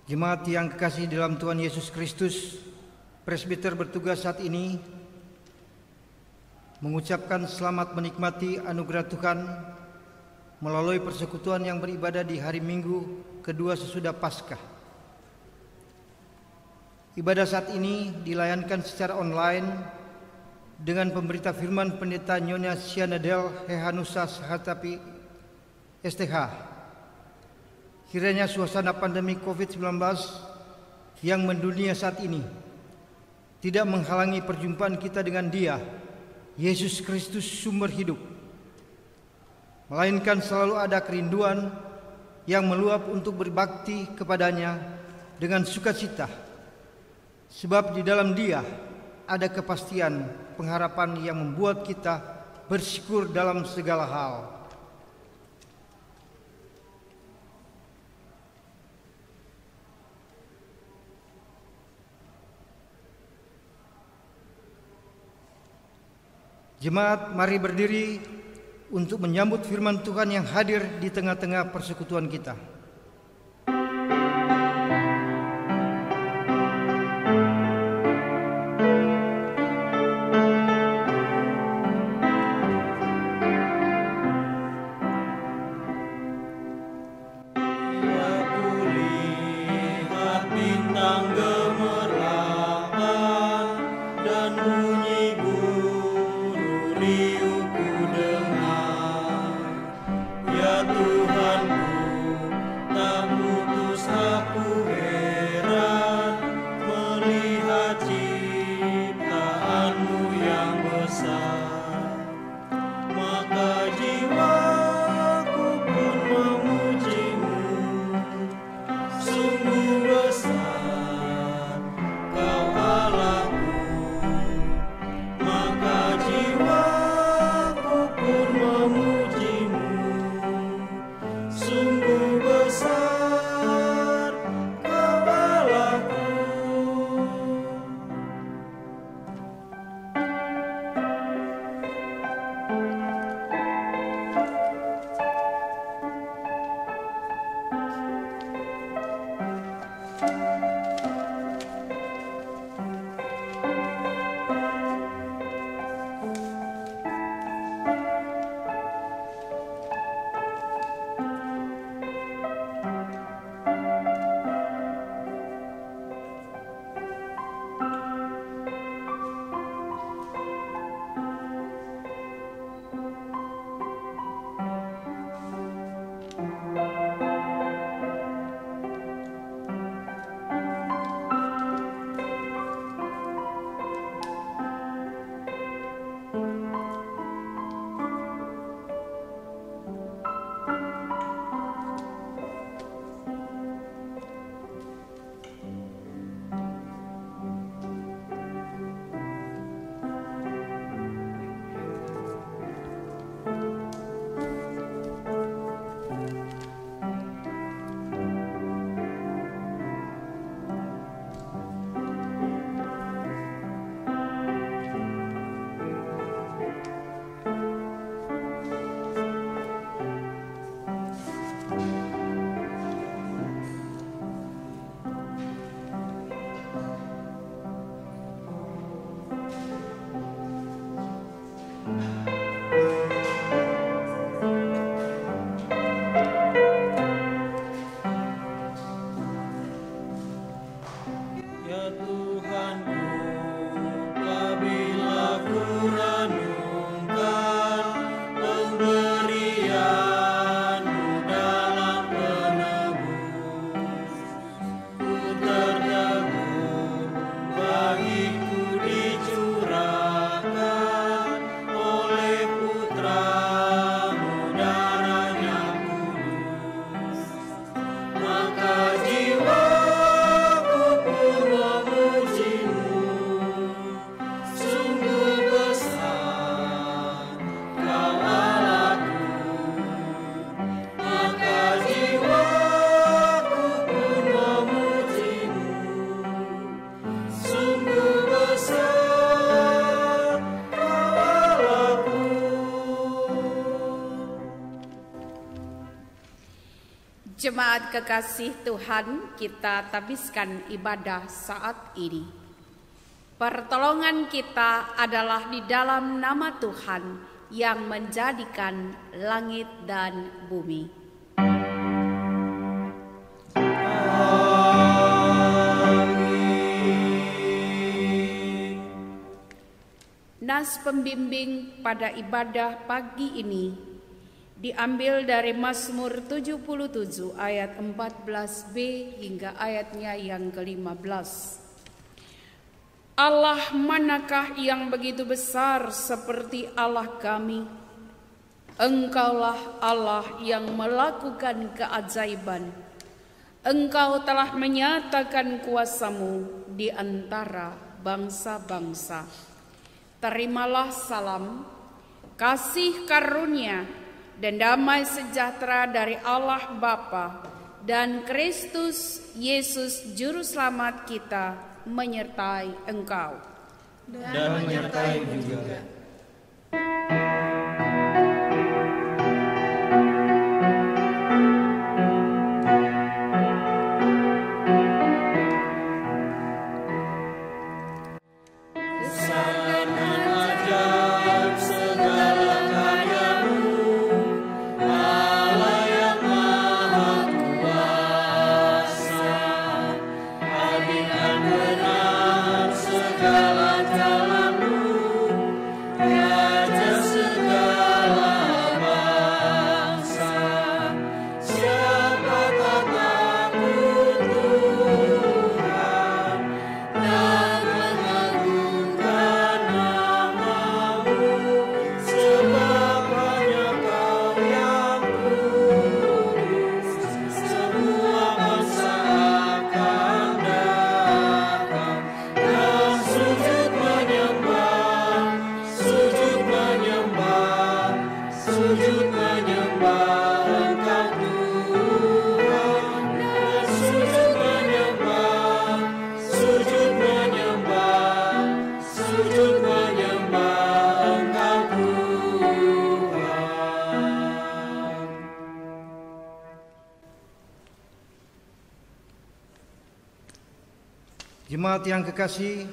Jemaat yang kekasih dalam Tuhan Yesus Kristus, presbiter bertugas saat ini mengucapkan selamat menikmati anugerah Tuhan melalui persekutuan yang beribadah di hari Minggu kedua sesudah Paskah. Ibadah saat ini dilayankan secara online dengan pemberita firman Pendeta Nyonya Sianadel Hehanusa Sahatapi STH. Kiranya suasana pandemi COVID-19 yang mendunia saat ini tidak menghalangi perjumpaan kita dengan Dia, Yesus Kristus sumber hidup, melainkan selalu ada kerinduan yang meluap untuk berbakti kepadanya dengan sukacita, sebab di dalam Dia ada kepastian pengharapan yang membuat kita bersyukur dalam segala hal. Jemaat, mari berdiri untuk menyambut firman Tuhan yang hadir di tengah-tengah persekutuan kita. Jemaat kekasih Tuhan, kita tabiskan ibadah saat ini. Pertolongan kita adalah di dalam nama Tuhan yang menjadikan langit dan bumi. Nas pembimbing pada ibadah pagi ini diambil dari Mazmur 77 ayat 14b hingga ayatnya yang ke-15. Allah manakah yang begitu besar seperti Allah kami? Engkaulah Allah yang melakukan keajaiban. Engkau telah menyatakan kuasa-Mu di antara bangsa-bangsa. Terimalah salam, kasih karunia, dan damai sejahtera dari Allah Bapa dan Kristus Yesus Juru Selamat kita menyertai engkau. Dan menyertai juga. Jemaat yang kekasih,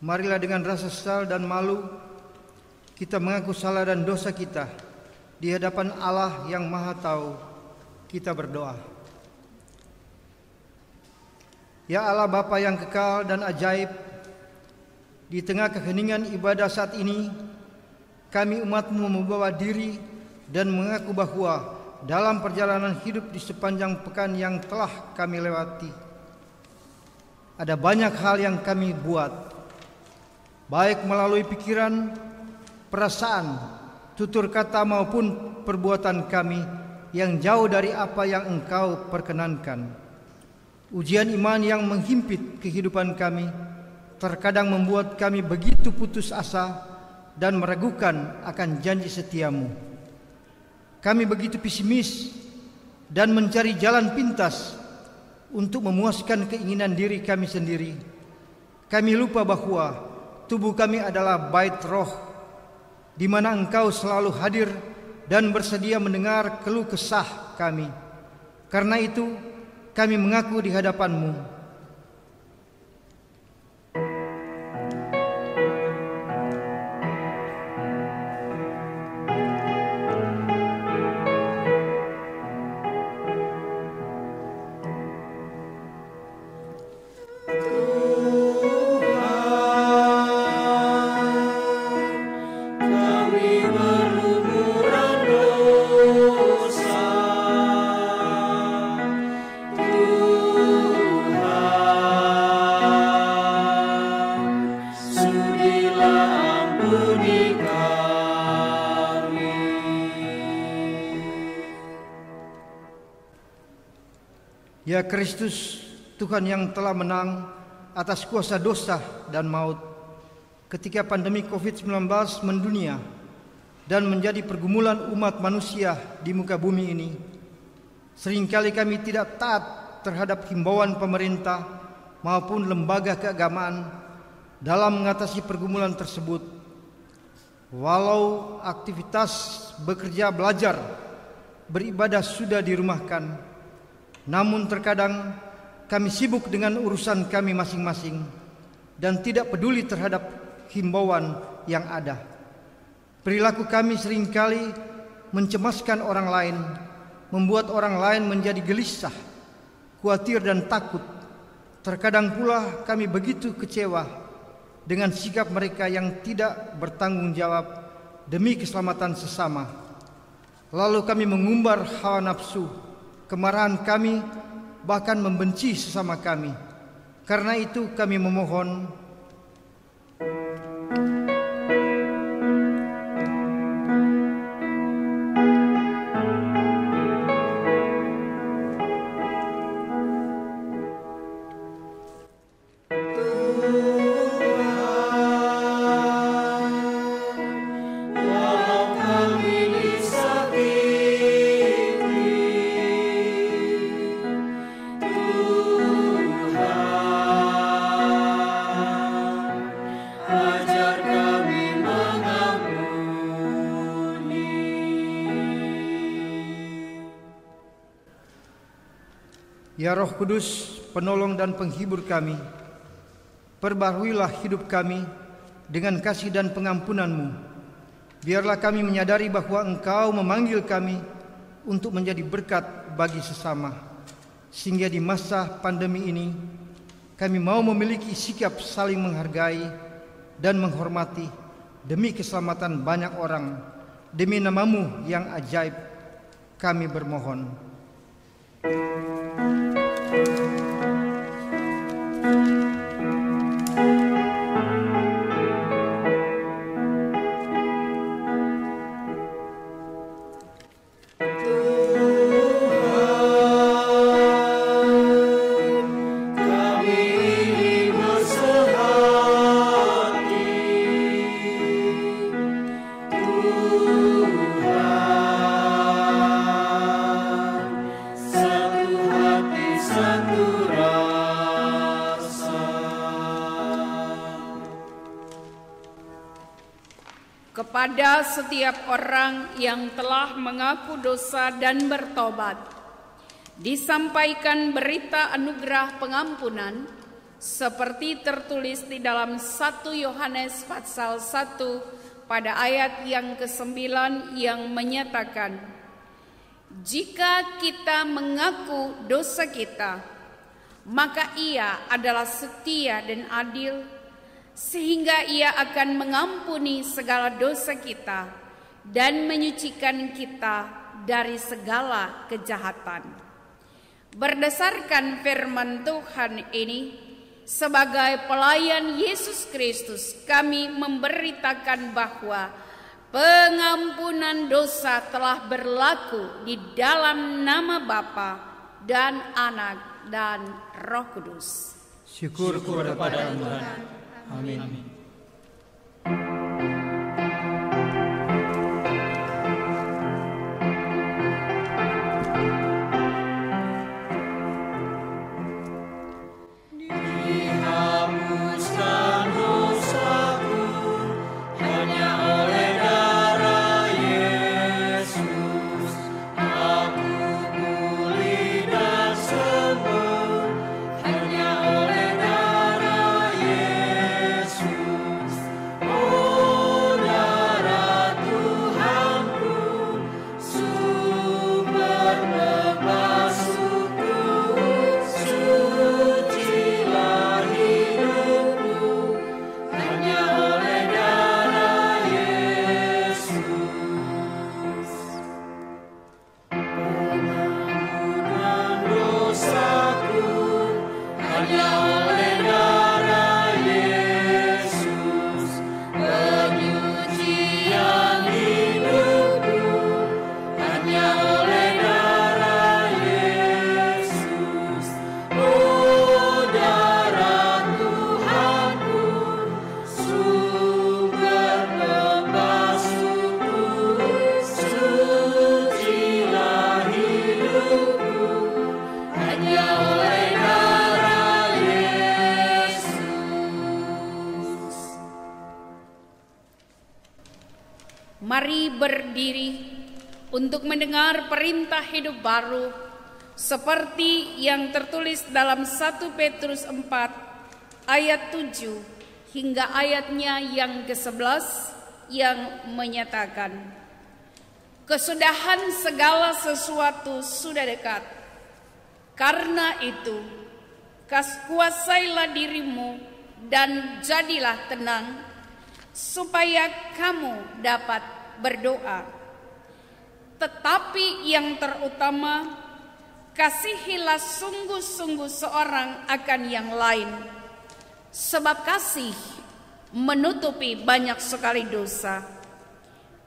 marilah dengan rasa sesal dan malu kita mengaku salah dan dosa kita di hadapan Allah yang Maha Tahu. Kita berdoa. Ya Allah Bapa yang kekal dan ajaib, di tengah keheningan ibadah saat ini, kami umat-Mu membawa diri dan mengaku bahwa dalam perjalanan hidup di sepanjang pekan yang telah kami lewati, ada banyak hal yang kami buat, baik melalui pikiran, perasaan, tutur kata maupun perbuatan kami yang jauh dari apa yang Engkau perkenankan. Ujian iman yang menghimpit kehidupan kami terkadang membuat kami begitu putus asa dan meragukan akan janji setia-Mu. Kami begitu pesimis dan mencari jalan pintas untuk memuaskan keinginan diri kami sendiri. Kami lupa bahwa tubuh kami adalah bait roh, di mana Engkau selalu hadir dan bersedia mendengar keluh kesah kami. Karena itu, kami mengaku di hadapan-Mu, Ya Kristus, Tuhan yang telah menang atas kuasa dosa dan maut ketika pandemi COVID-19 mendunia dan menjadi pergumulan umat manusia di muka bumi ini. Seringkali kami tidak taat terhadap himbauan pemerintah maupun lembaga keagamaan dalam mengatasi pergumulan tersebut. Walau aktivitas bekerja belajar beribadah sudah dirumahkan. Namun terkadang kami sibuk dengan urusan kami masing-masing dan tidak peduli terhadap himbauan yang ada. Perilaku kami seringkali mencemaskan orang lain, membuat orang lain menjadi gelisah, khawatir dan takut. Terkadang pula kami begitu kecewa dengan sikap mereka yang tidak bertanggung jawab demi keselamatan sesama. Lalu kami mengumbar hawa nafsu, kemarahan kami, bahkan membenci sesama kami. Karena itu kami memohon, Ya Roh Kudus, penolong dan penghibur kami, perbaharuilah hidup kami dengan kasih dan pengampunan-Mu. Biarlah kami menyadari bahwa Engkau memanggil kami untuk menjadi berkat bagi sesama, sehingga di masa pandemi ini kami mau memiliki sikap saling menghargai dan menghormati demi keselamatan banyak orang. Demi nama-Mu yang ajaib kami bermohon. Kepada setiap orang yang telah mengaku dosa dan bertobat, disampaikan berita anugerah pengampunan seperti tertulis di dalam 1 Yohanes pasal 1 pada ayat yang ke-9 yang menyatakan, jika kita mengaku dosa kita, maka Ia adalah setia dan adil, sehingga Ia akan mengampuni segala dosa kita dan menyucikan kita dari segala kejahatan. Berdasarkan firman Tuhan ini, sebagai pelayan Yesus Kristus, kami memberitakan bahwa pengampunan dosa telah berlaku di dalam nama Bapa dan Anak dan Roh Kudus. Syukur kepada Tuhan. Amin. Mari berdiri untuk mendengar perintah hidup baru seperti yang tertulis dalam 1 Petrus 4 ayat 7 hingga ayatnya yang ke-11 yang menyatakan, kesudahan segala sesuatu sudah dekat. Karena itu, kuasailah dirimu dan jadilah tenang, supaya kamu dapat berdoa. Tetapi yang terutama, kasihilah sungguh-sungguh seorang akan yang lain, sebab kasih menutupi banyak sekali dosa.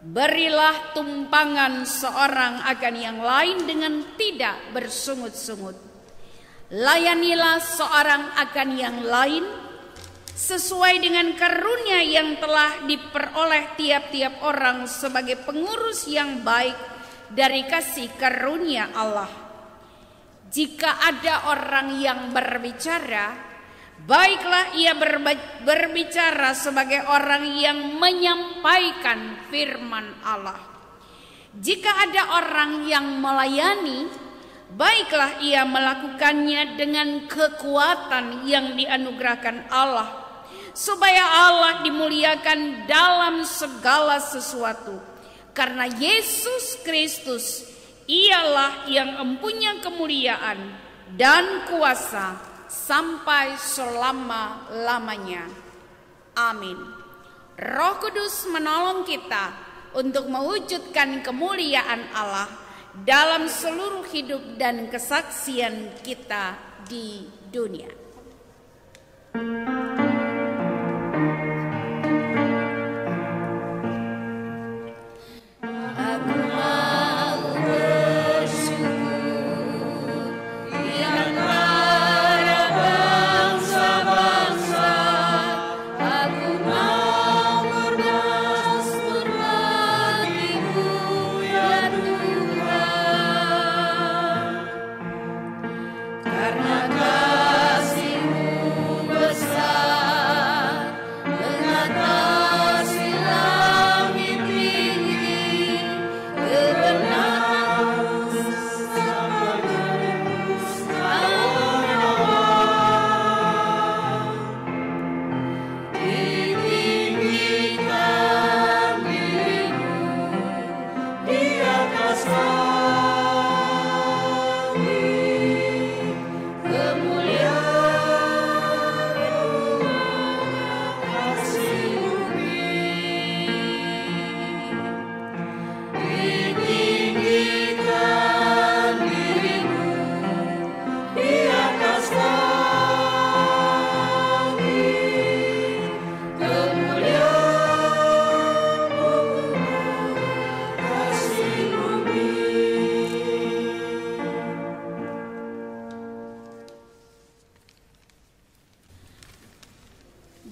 Berilah tumpangan seorang akan yang lain dengan tidak bersungut-sungut. Layanilah seorang akan yang lain sesuai dengan karunia yang telah diperoleh tiap-tiap orang sebagai pengurus yang baik dari kasih karunia Allah. Jika ada orang yang berbicara, baiklah ia berbicara sebagai orang yang menyampaikan firman Allah. Jika ada orang yang melayani, baiklah ia melakukannya dengan kekuatan yang dianugerahkan Allah, supaya Allah dimuliakan dalam segala sesuatu. Karena Yesus Kristus ialah yang mempunyai kemuliaan dan kuasa sampai selama-lamanya. Amin. Roh Kudus menolong kita untuk mewujudkan kemuliaan Allah dalam seluruh hidup dan kesaksian kita di dunia.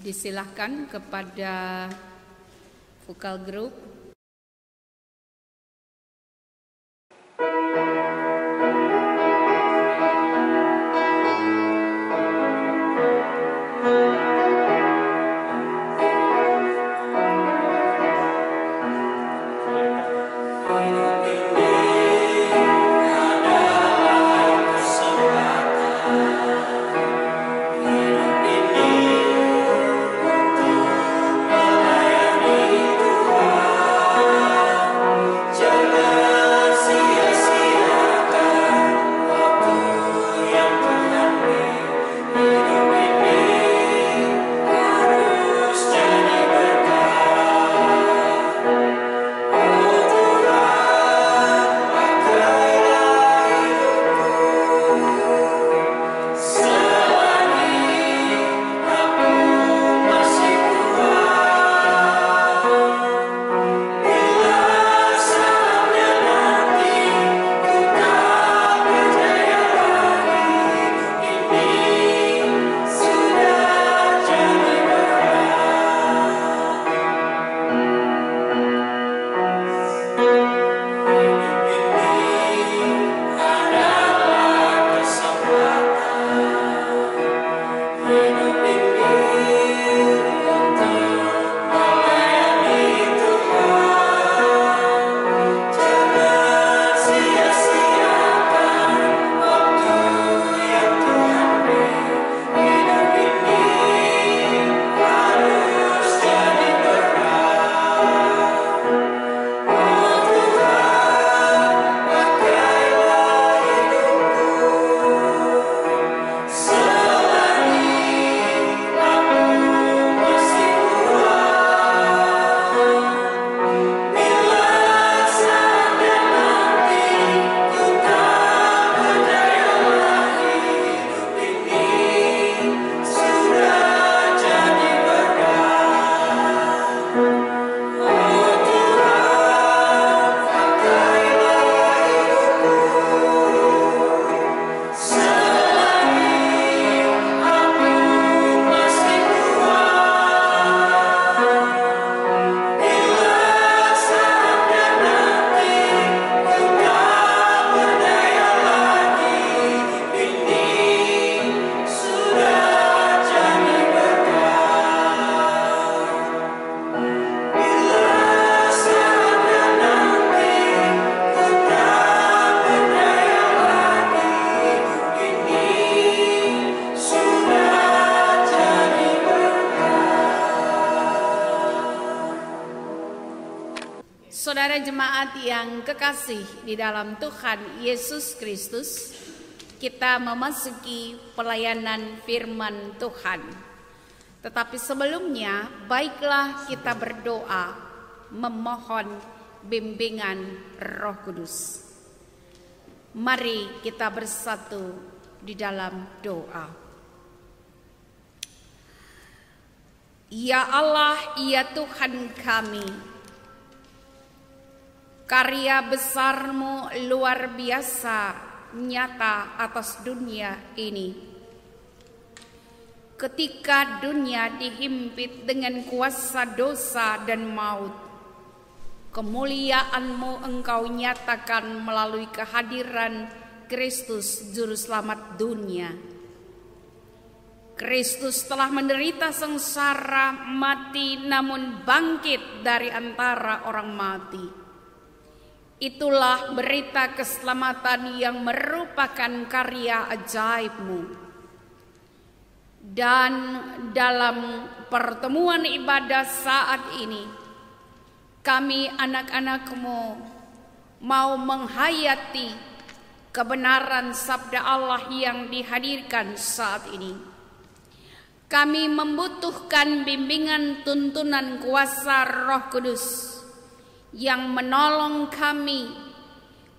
Disilahkan kepada vokal grup. Melayani Tuhan. Saudara jemaat yang kekasih di dalam Tuhan Yesus Kristus, kita memasuki pelayanan firman Tuhan. Tetapi sebelumnya, baiklah kita berdoa memohon bimbingan Roh Kudus. Mari kita bersatu di dalam doa. Ya Allah, ya Tuhan kami, karya besar-Mu luar biasa nyata atas dunia ini. Ketika dunia dihimpit dengan kuasa dosa dan maut, kemuliaan-Mu Engkau nyatakan melalui kehadiran Kristus Juru Selamat dunia. Kristus telah menderita sengsara, mati, namun bangkit dari antara orang mati. Itulah berita keselamatan yang merupakan karya ajaib-Mu. Dan dalam pertemuan ibadah saat ini, kami anak-anak-Mu mau menghayati kebenaran sabda Allah yang dihadirkan saat ini. Kami membutuhkan bimbingan tuntunan kuasa Roh Kudus yang menolong kami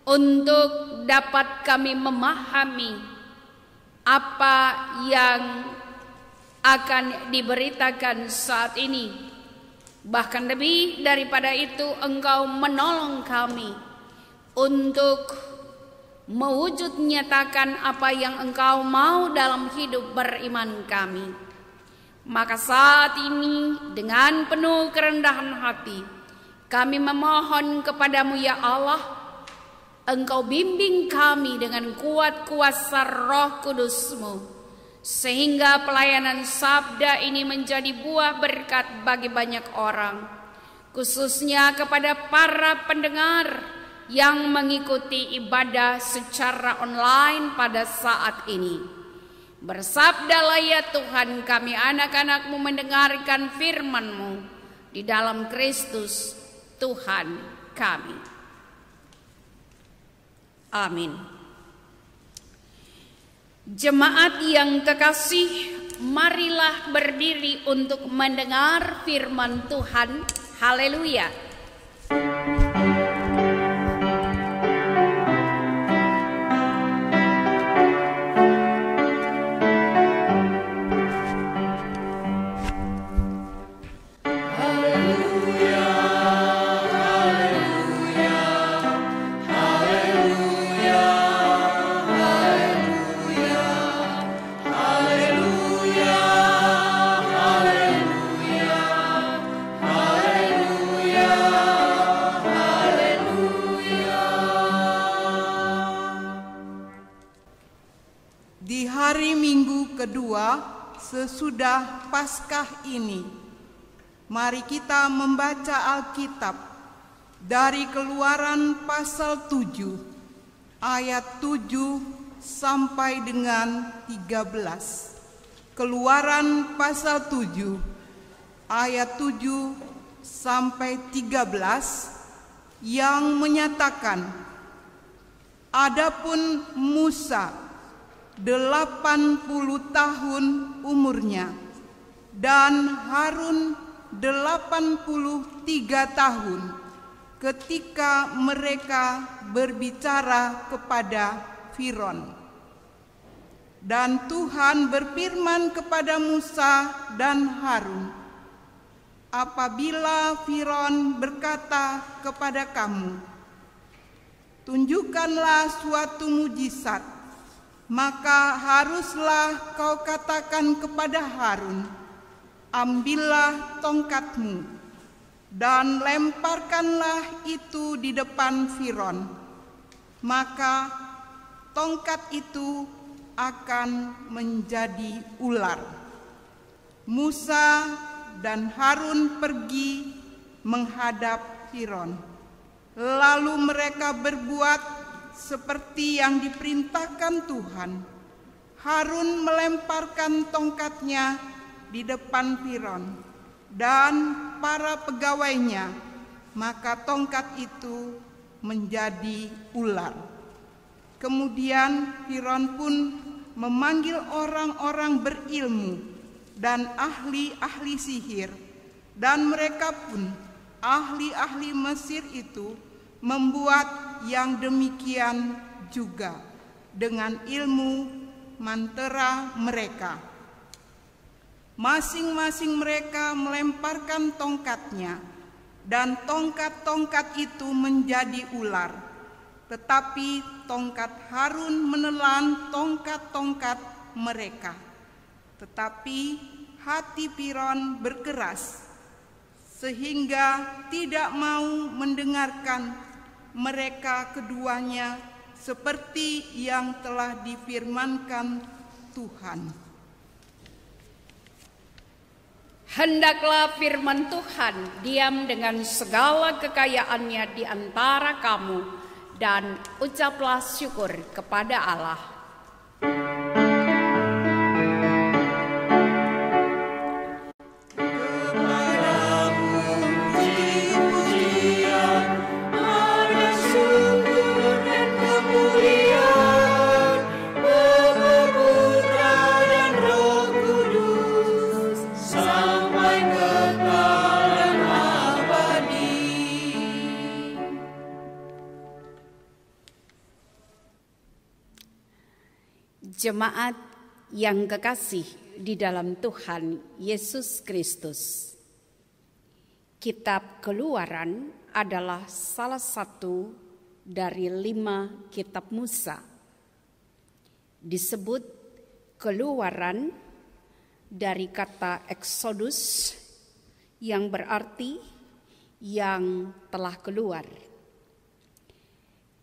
untuk dapat kami memahami apa yang akan diberitakan saat ini. Bahkan lebih daripada itu, Engkau menolong kami untuk mewujud nyatakan apa yang Engkau mau dalam hidup beriman kami. Maka saat ini dengan penuh kerendahan hati, kami memohon kepadamu ya Allah, Engkau bimbing kami dengan kuat kuasa Roh Kudus-Mu, sehingga pelayanan sabda ini menjadi buah berkat bagi banyak orang, khususnya kepada para pendengar yang mengikuti ibadah secara online pada saat ini. Bersabdalah ya Tuhan, kami anak-anak-Mu mendengarkan firman-Mu di dalam Kristus Tuhan kami. Amin. Jemaat yang kekasih, marilah berdiri untuk mendengar firman Tuhan. Haleluya. Sesudah Paskah ini, mari kita membaca Alkitab dari Keluaran pasal 7 ayat 7 sampai dengan 13. Keluaran pasal 7 ayat 7 sampai 13 yang menyatakan, adapun Musa 80 tahun umurnya dan Harun 83 tahun ketika mereka berbicara kepada Firaun. Dan Tuhan berfirman kepada Musa dan Harun, apabila Firaun berkata kepada kamu, tunjukkanlah suatu mujizat, maka haruslah kau katakan kepada Harun, ambillah tongkatmu dan lemparkanlah itu di depan Firaun, maka tongkat itu akan menjadi ular. Musa dan Harun pergi menghadap Firaun. Lalu mereka berbuat seperti yang diperintahkan Tuhan. Harun melemparkan tongkatnya di depan Firaun dan para pegawainya, maka tongkat itu menjadi ular. Kemudian Firaun pun memanggil orang-orang berilmu dan ahli-ahli sihir, dan mereka pun, ahli-ahli Mesir itu, membuat yang demikian juga dengan ilmu mantera mereka. Masing-masing mereka melemparkan tongkatnya, dan tongkat-tongkat itu menjadi ular. Tetapi tongkat Harun menelan tongkat-tongkat mereka. Tetapi hati Firaun berkeras, sehingga tidak mau mendengarkan mereka keduanya seperti yang telah difirmankan Tuhan. Hendaklah firman Tuhan diam dengan segala kekayaannya di antara kamu, dan ucaplah syukur kepada Allah. Jemaat yang kekasih di dalam Tuhan Yesus Kristus, Kitab Keluaran adalah salah satu dari 5 kitab Musa. Disebut Keluaran dari kata Exodus yang berarti yang telah keluar.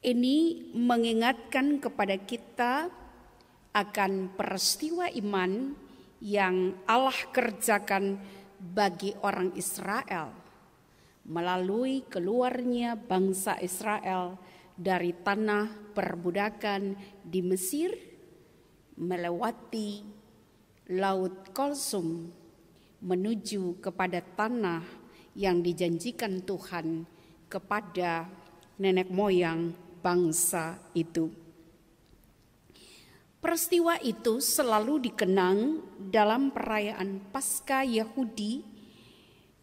Ini mengingatkan kepada kita akan peristiwa iman yang Allah kerjakan bagi orang Israel melalui keluarnya bangsa Israel dari tanah perbudakan di Mesir melewati Laut Kulsum menuju kepada tanah yang dijanjikan Tuhan kepada nenek moyang bangsa itu. Peristiwa itu selalu dikenang dalam perayaan Paskah Yahudi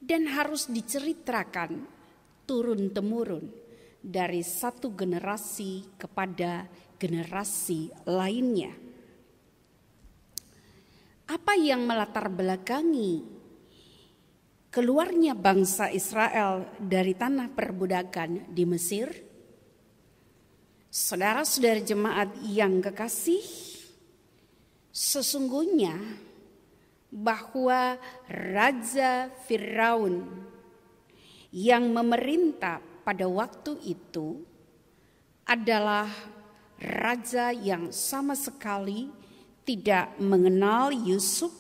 dan harus diceritakan turun-temurun dari satu generasi kepada generasi lainnya. Apa yang melatar belakangi keluarnya bangsa Israel dari tanah perbudakan di Mesir? Saudara-saudara jemaat yang kekasih, sesungguhnya bahwa Raja Firaun yang memerintah pada waktu itu adalah raja yang sama sekali tidak mengenal Yusuf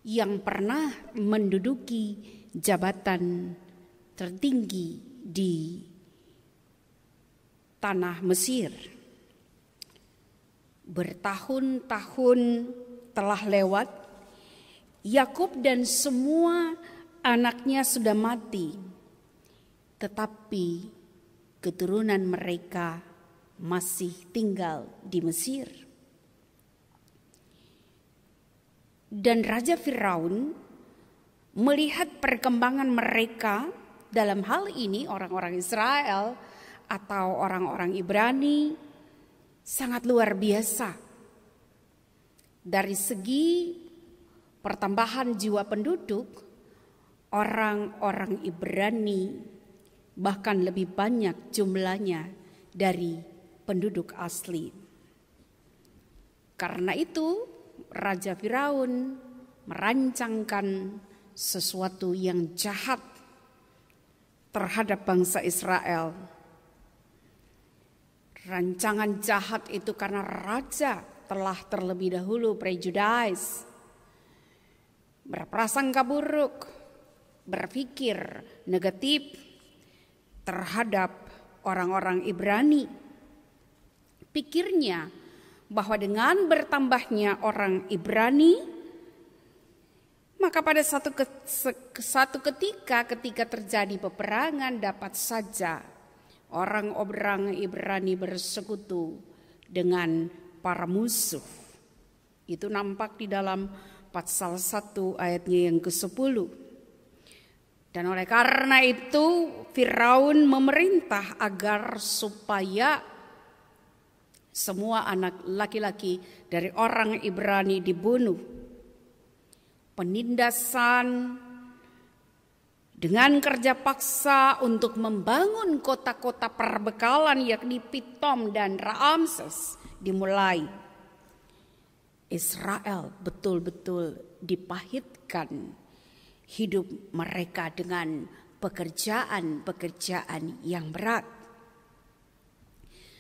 yang pernah menduduki jabatan tertinggi di tanah Mesir. Bertahun-tahun telah lewat, Yakub dan semua anaknya sudah mati, tetapi keturunan mereka masih tinggal di Mesir. Dan Raja Firaun melihat perkembangan mereka, dalam hal ini orang-orang Israel atau orang-orang Ibrani, sangat luar biasa. Dari segi pertambahan jiwa penduduk, orang-orang Ibrani bahkan lebih banyak jumlahnya dari penduduk asli. Karena itu Raja Firaun merancangkan sesuatu yang jahat terhadap bangsa Israel. Rancangan jahat itu karena raja telah terlebih dahulu prejudice, berprasangka buruk, berpikir negatif terhadap orang-orang Ibrani. Pikirnya bahwa dengan bertambahnya orang Ibrani, Maka pada satu ketika terjadi peperangan, dapat saja orang-orang Ibrani bersekutu dengan para musuh. Itu nampak di dalam pasal 1 ayatnya yang ke-10. Dan oleh karena itu Firaun memerintah agar supaya semua anak laki-laki dari orang Ibrani dibunuh. Penindasan dengan kerja paksa untuk membangun kota-kota perbekalan yakni Pitom dan Raamses dimulai. Israel betul-betul dipahitkan hidup mereka dengan pekerjaan-pekerjaan yang berat.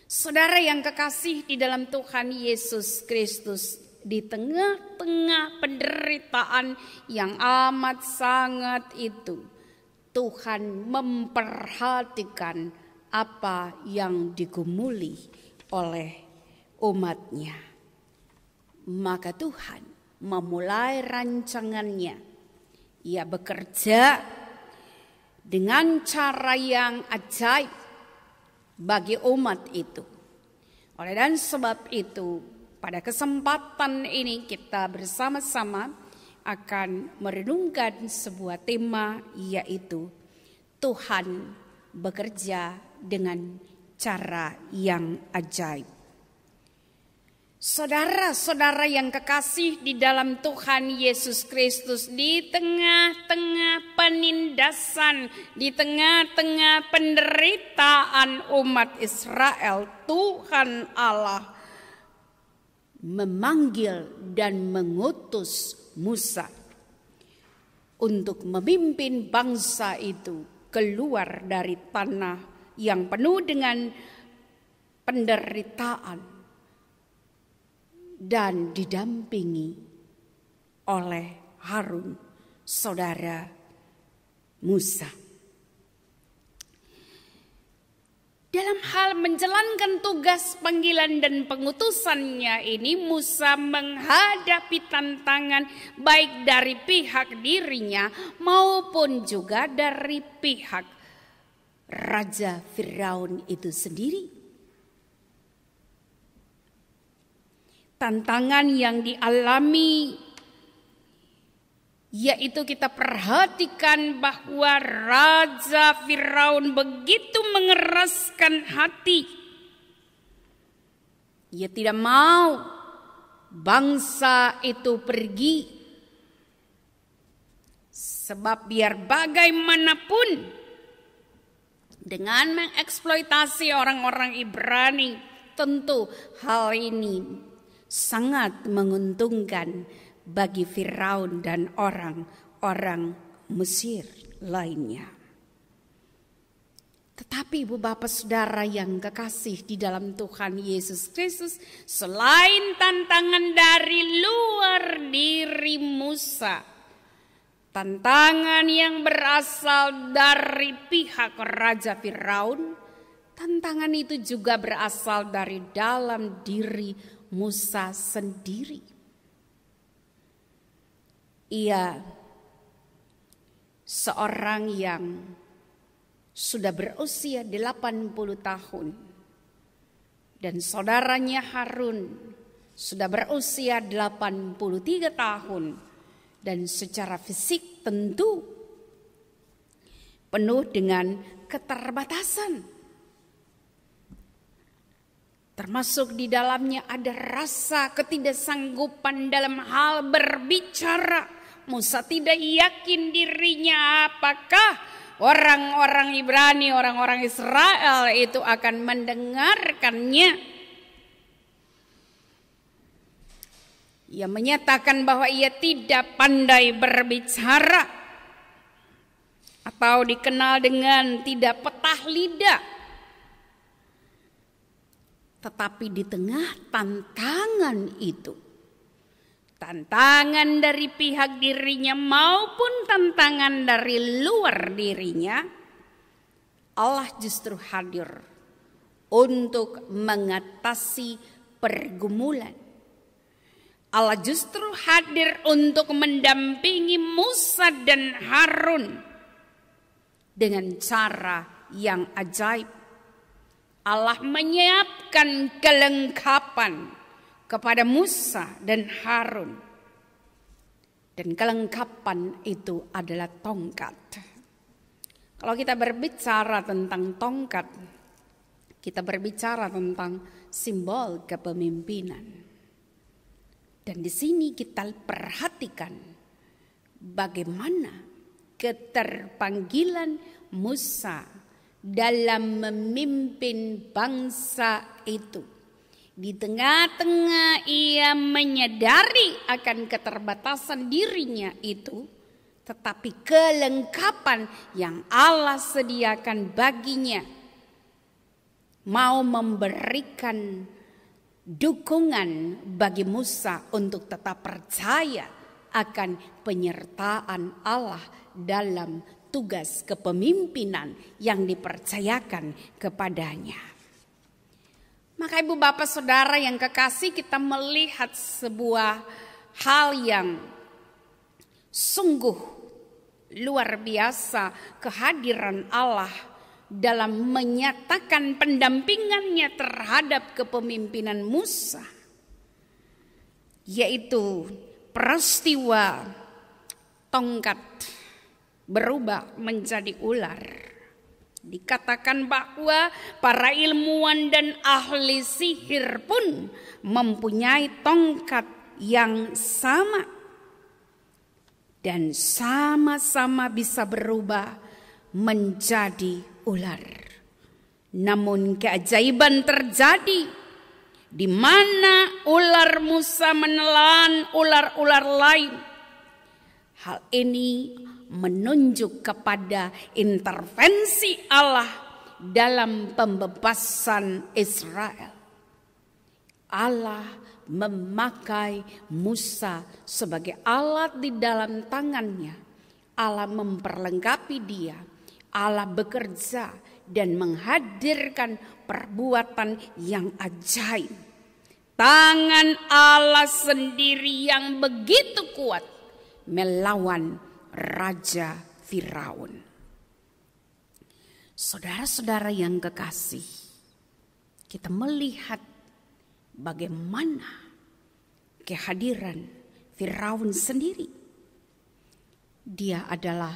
Saudara yang kekasih di dalam Tuhan Yesus Kristus, di tengah-tengah penderitaan yang amat sangat itu, Tuhan memperhatikan apa yang digumuli oleh umat-Nya. Maka Tuhan memulai rancangannya. Ia bekerja dengan cara yang ajaib bagi umat itu. Oleh dan sebab itu, pada kesempatan ini kita bersama-sama akan merenungkan sebuah tema, yaitu Tuhan bekerja dengan cara yang ajaib. Saudara-saudara yang kekasih di dalam Tuhan Yesus Kristus, di tengah-tengah penindasan, di tengah-tengah penderitaan umat Israel, Tuhan Allah memanggil dan mengutus Musa untuk memimpin bangsa itu keluar dari tanah yang penuh dengan penderitaan dan didampingi oleh Harun, saudara Musa. Dalam hal menjalankan tugas panggilan dan pengutusannya ini, Musa menghadapi tantangan baik dari pihak dirinya maupun juga dari pihak Raja Firaun itu sendiri. Tantangan yang dialami yaitu kita perhatikan bahwa Raja Firaun begitu mengeraskan hati. Ia tidak mau bangsa itu pergi. Sebab biar bagaimanapun dengan mengeksploitasi orang-orang Ibrani, tentu hal ini sangat menguntungkan bagi Firaun dan orang-orang Mesir lainnya. Tetapi Ibu Bapak Saudara yang kekasih di dalam Tuhan Yesus Kristus, selain tantangan dari luar diri Musa, tantangan yang berasal dari pihak Raja Firaun, tantangan itu juga berasal dari dalam diri Musa sendiri. Ia seorang yang sudah berusia 80 tahun dan saudaranya Harun sudah berusia 83 tahun dan secara fisik tentu penuh dengan keterbatasan. Termasuk di dalamnya ada rasa ketidaksanggupan dalam hal berbicara. Musa tidak yakin dirinya apakah orang-orang Ibrani, orang-orang Israel itu akan mendengarkannya. Ia menyatakan bahwa ia tidak pandai berbicara atau dikenal dengan tidak petah lidah. Tetapi di tengah tantangan itu, tantangan dari pihak dirinya maupun tantangan dari luar dirinya, Allah justru hadir untuk mengatasi pergumulan. Allah justru hadir untuk mendampingi Musa dan Harun dengan cara yang ajaib. Allah menyiapkan kelengkapan kepada Musa dan Harun. Dan kelengkapan itu adalah tongkat. Kalau kita berbicara tentang tongkat, kita berbicara tentang simbol kepemimpinan. Dan di sini kita perhatikan bagaimana keterpanggilan Musa dalam memimpin bangsa itu. Di tengah-tengah ia menyadari akan keterbatasan dirinya itu, tetapi kelengkapan yang Allah sediakan baginya mau memberikan dukungan bagi Musa untuk tetap percaya akan penyertaan Allah dalam tugas kepemimpinan yang dipercayakan kepadanya. Maka ibu bapak saudara yang kekasih, kita melihat sebuah hal yang sungguh luar biasa, kehadiran Allah dalam menyatakan pendampingannya terhadap kepemimpinan Musa, yaitu peristiwa tongkat berubah menjadi ular. Dikatakan bahwa para ilmuwan dan ahli sihir pun mempunyai tongkat yang sama dan sama-sama bisa berubah menjadi ular. Namun keajaiban terjadi di mana ular Musa menelan ular-ular lain. Hal ini menunjuk kepada intervensi Allah dalam pembebasan Israel. Allah memakai Musa sebagai alat di dalam tangannya. Allah memperlengkapi dia. Allah bekerja dan menghadirkan perbuatan yang ajaib. Tangan Allah sendiri yang begitu kuat melawan Raja Firaun. Saudara-saudara yang kekasih, kita melihat bagaimana kehadiran Firaun sendiri. Dia adalah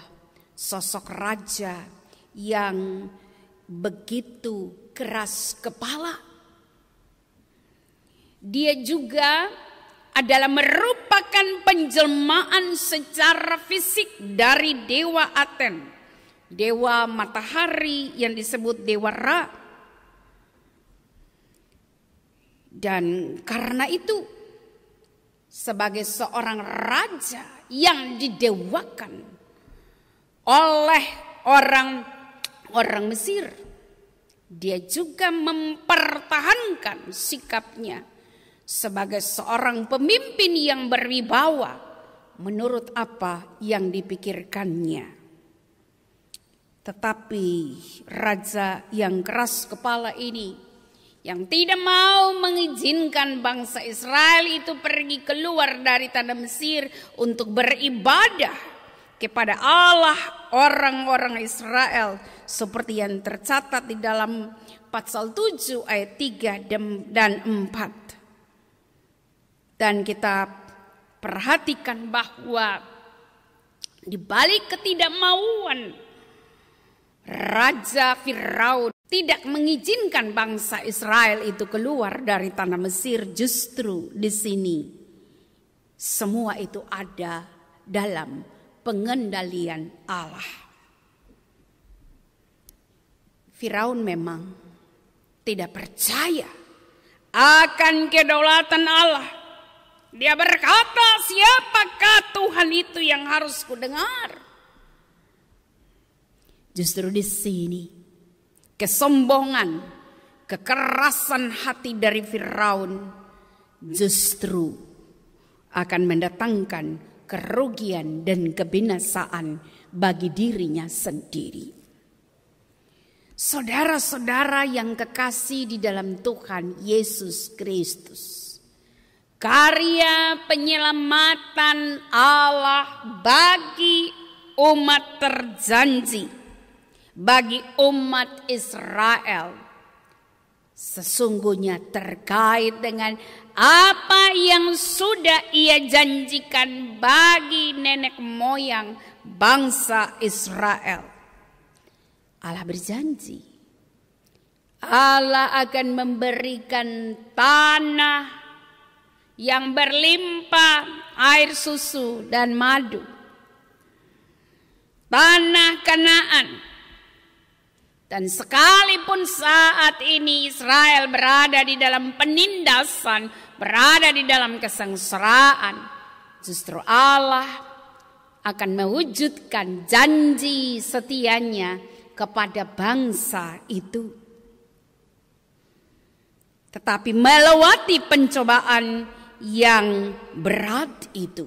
sosok raja yang begitu keras kepala. Dia juga adalah merupakan penjelmaan secara fisik dari dewa Aten, dewa matahari yang disebut dewa Ra. Dan karena itu, sebagai seorang raja yang didewakan oleh orang Mesir, dia juga mempertahankan sikapnya sebagai seorang pemimpin yang berwibawa menurut apa yang dipikirkannya. Tetapi raja yang keras kepala ini, yang tidak mau mengizinkan bangsa Israel itu pergi keluar dari tanah Mesir untuk beribadah kepada Allah orang-orang Israel, seperti yang tercatat di dalam pasal 7 ayat 3 dan 4. Dan kita perhatikan bahwa di balik ketidakmauan Raja Firaun tidak mengizinkan bangsa Israel itu keluar dari tanah Mesir, justru di sini semua itu ada dalam pengendalian Allah. Firaun memang tidak percaya akan kedaulatan Allah. Dia berkata, siapakah Tuhan itu yang harus kudengar? Justru di sini kesombongan, kekerasan hati dari Firaun justru akan mendatangkan kerugian dan kebinasaan bagi dirinya sendiri. Saudara-saudara yang kekasih di dalam Tuhan Yesus Kristus, karya penyelamatan Allah bagi umat terjanji, bagi umat Israel. Sesungguhnya terkait dengan apa yang sudah Ia janjikan bagi nenek moyang bangsa Israel. Allah berjanji, Allah akan memberikan tanah yang berlimpah air susu dan madu, tanah Kanaan. Dan sekalipun saat ini Israel berada di dalam penindasan, berada di dalam kesengsaraan, justru Allah akan mewujudkan janji setianya kepada bangsa itu. Tetapi melewati pencobaan yang berat itu,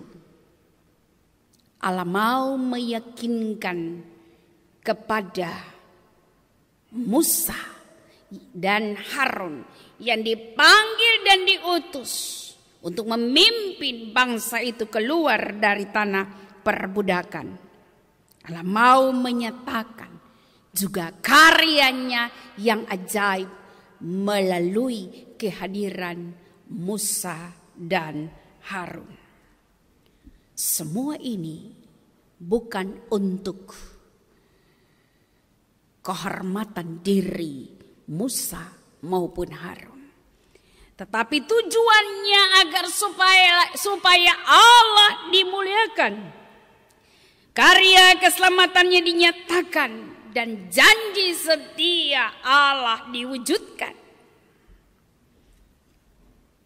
Allah mau meyakinkan kepada Musa dan Harun yang dipanggil dan diutus untuk memimpin bangsa itu keluar dari tanah perbudakan. Allah mau menyatakan juga karyanya yang ajaib melalui kehadiran Musa dan Harun. Semua ini bukan untuk kehormatan diri Musa maupun Harun, tetapi tujuannya agar supaya Allah dimuliakan, karya keselamatannya dinyatakan, dan janji setia Allah diwujudkan.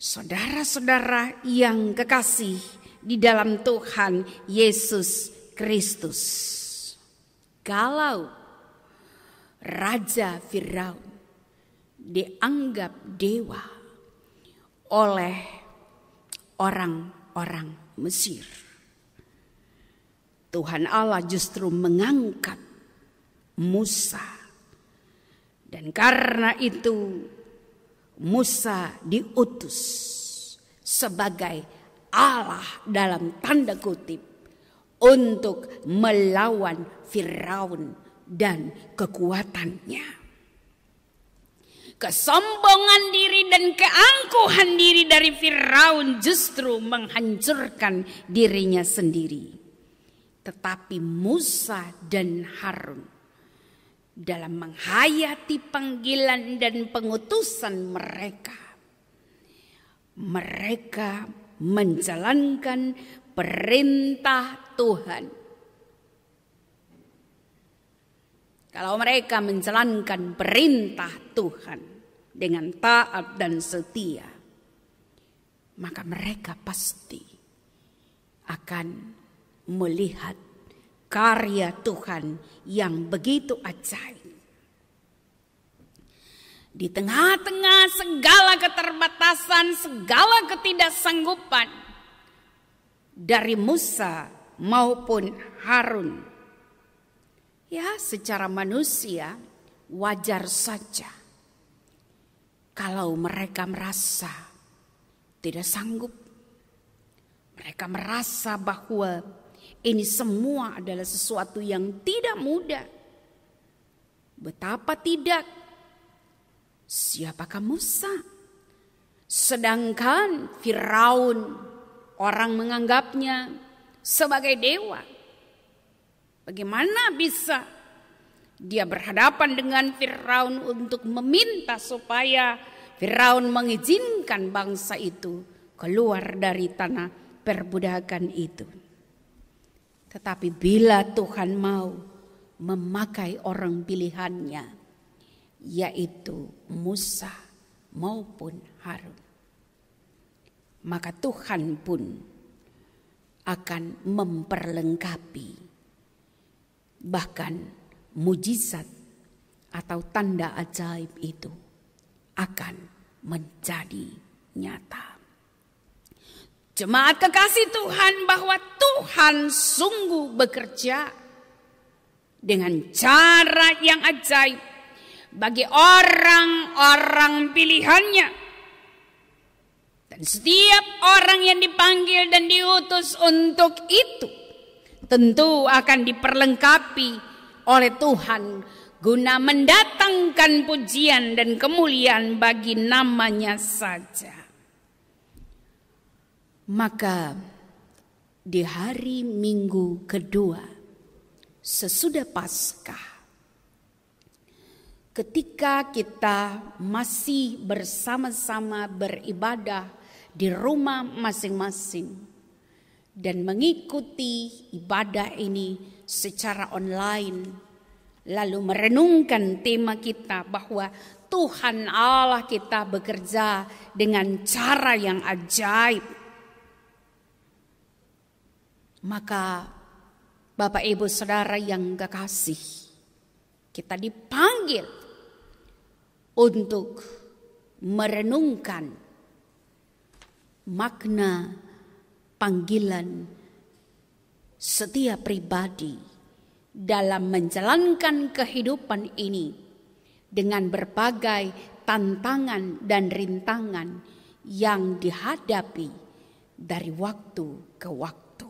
Saudara-saudara yang kekasih di dalam Tuhan Yesus Kristus, kalau Raja Firaun dianggap dewa oleh orang-orang Mesir, Tuhan Allah justru mengangkat Musa. Dan karena itu Musa diutus sebagai Allah dalam tanda kutip untuk melawan Firaun dan kekuatannya. Kesombongan diri dan keangkuhan diri dari Firaun justru menghancurkan dirinya sendiri. Tetapi Musa dan Harun dalam menghayati panggilan dan pengutusan mereka, mereka menjalankan perintah Tuhan. Kalau mereka menjalankan perintah Tuhan dengan taat dan setia, maka mereka pasti akan melihat karya Tuhan yang begitu ajaib. Di tengah-tengah segala keterbatasan, segala ketidaksanggupan dari Musa maupun Harun, ya, secara manusia wajar saja kalau mereka merasa tidak sanggup. Mereka merasa bahwa ini semua adalah sesuatu yang tidak mudah. Betapa tidak, siapakah Musa? Sedangkan Firaun, orang menganggapnya sebagai dewa. Bagaimana bisa dia berhadapan dengan Firaun untuk meminta supaya Firaun mengizinkan bangsa itu keluar dari tanah perbudakan itu? Tetapi bila Tuhan mau memakai orang pilihannya, yaitu Musa maupun Harun, maka Tuhan pun akan memperlengkapi. Bahkan mujizat atau tanda ajaib itu akan menjadi nyata. Jemaat kekasih Tuhan, bahwa Tuhan sungguh bekerja dengan cara yang ajaib bagi orang-orang pilihannya. Dan setiap orang yang dipanggil dan diutus untuk itu tentu akan diperlengkapi oleh Tuhan guna mendatangkan pujian dan kemuliaan bagi namanya saja. Maka di hari Minggu kedua sesudah Paskah, ketika kita masih bersama-sama beribadah di rumah masing-masing dan mengikuti ibadah ini secara online, lalu merenungkan tema kita bahwa Tuhan Allah kita bekerja dengan cara yang ajaib, maka Bapak Ibu Saudara yang kekasih, kita dipanggil untuk merenungkan makna panggilan setiap pribadi dalam menjalankan kehidupan ini dengan berbagai tantangan dan rintangan yang dihadapi dari waktu ke waktu.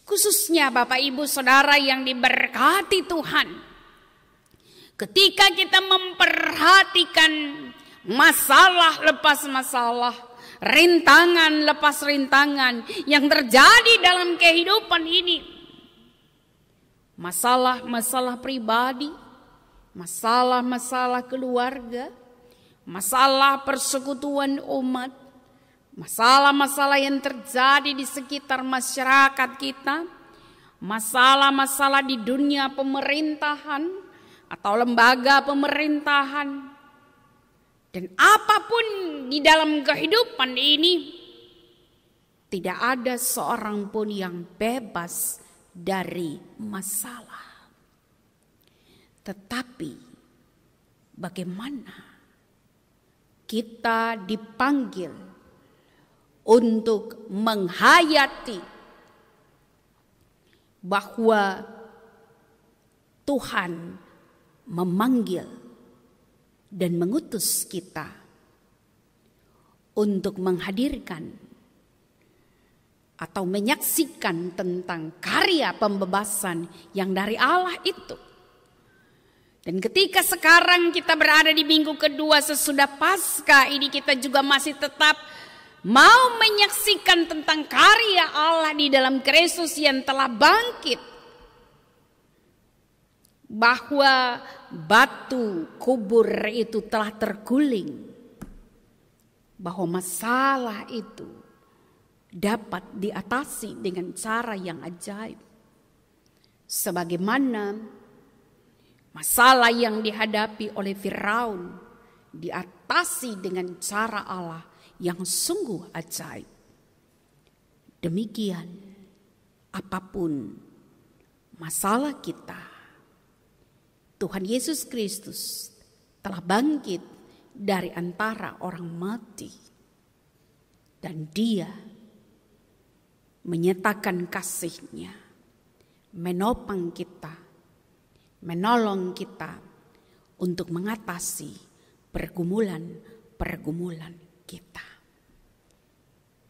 Khususnya Bapak Ibu Saudara yang diberkati Tuhan, ketika kita memperhatikan masalah lepas masalah, rintangan lepas rintangan yang terjadi dalam kehidupan ini, masalah-masalah pribadi, masalah-masalah keluarga, masalah persekutuan umat, masalah-masalah yang terjadi di sekitar masyarakat kita, masalah-masalah di dunia pemerintahan atau lembaga pemerintahan, dan apapun di dalam kehidupan ini, tidak ada seorang pun yang bebas dari masalah. Tetapi bagaimana kita dipanggil untuk menghayati bahwa Tuhan memanggil dan mengutus kita untuk menghadirkan atau menyaksikan tentang karya pembebasan yang dari Allah itu. Dan ketika sekarang kita berada di minggu kedua sesudah Paskah ini, kita juga masih tetap mau menyaksikan tentang karya Allah di dalam Kristus yang telah bangkit. Bahwa batu kubur itu telah terguling. Bahwa masalah itu dapat diatasi dengan cara yang ajaib. Sebagaimana masalah yang dihadapi oleh Firaun diatasi dengan cara Allah yang sungguh ajaib. Demikian apapun masalah kita, Tuhan Yesus Kristus telah bangkit dari antara orang mati, dan Dia menyatakan kasih-Nya, menopang kita, menolong kita untuk mengatasi pergumulan-pergumulan kita.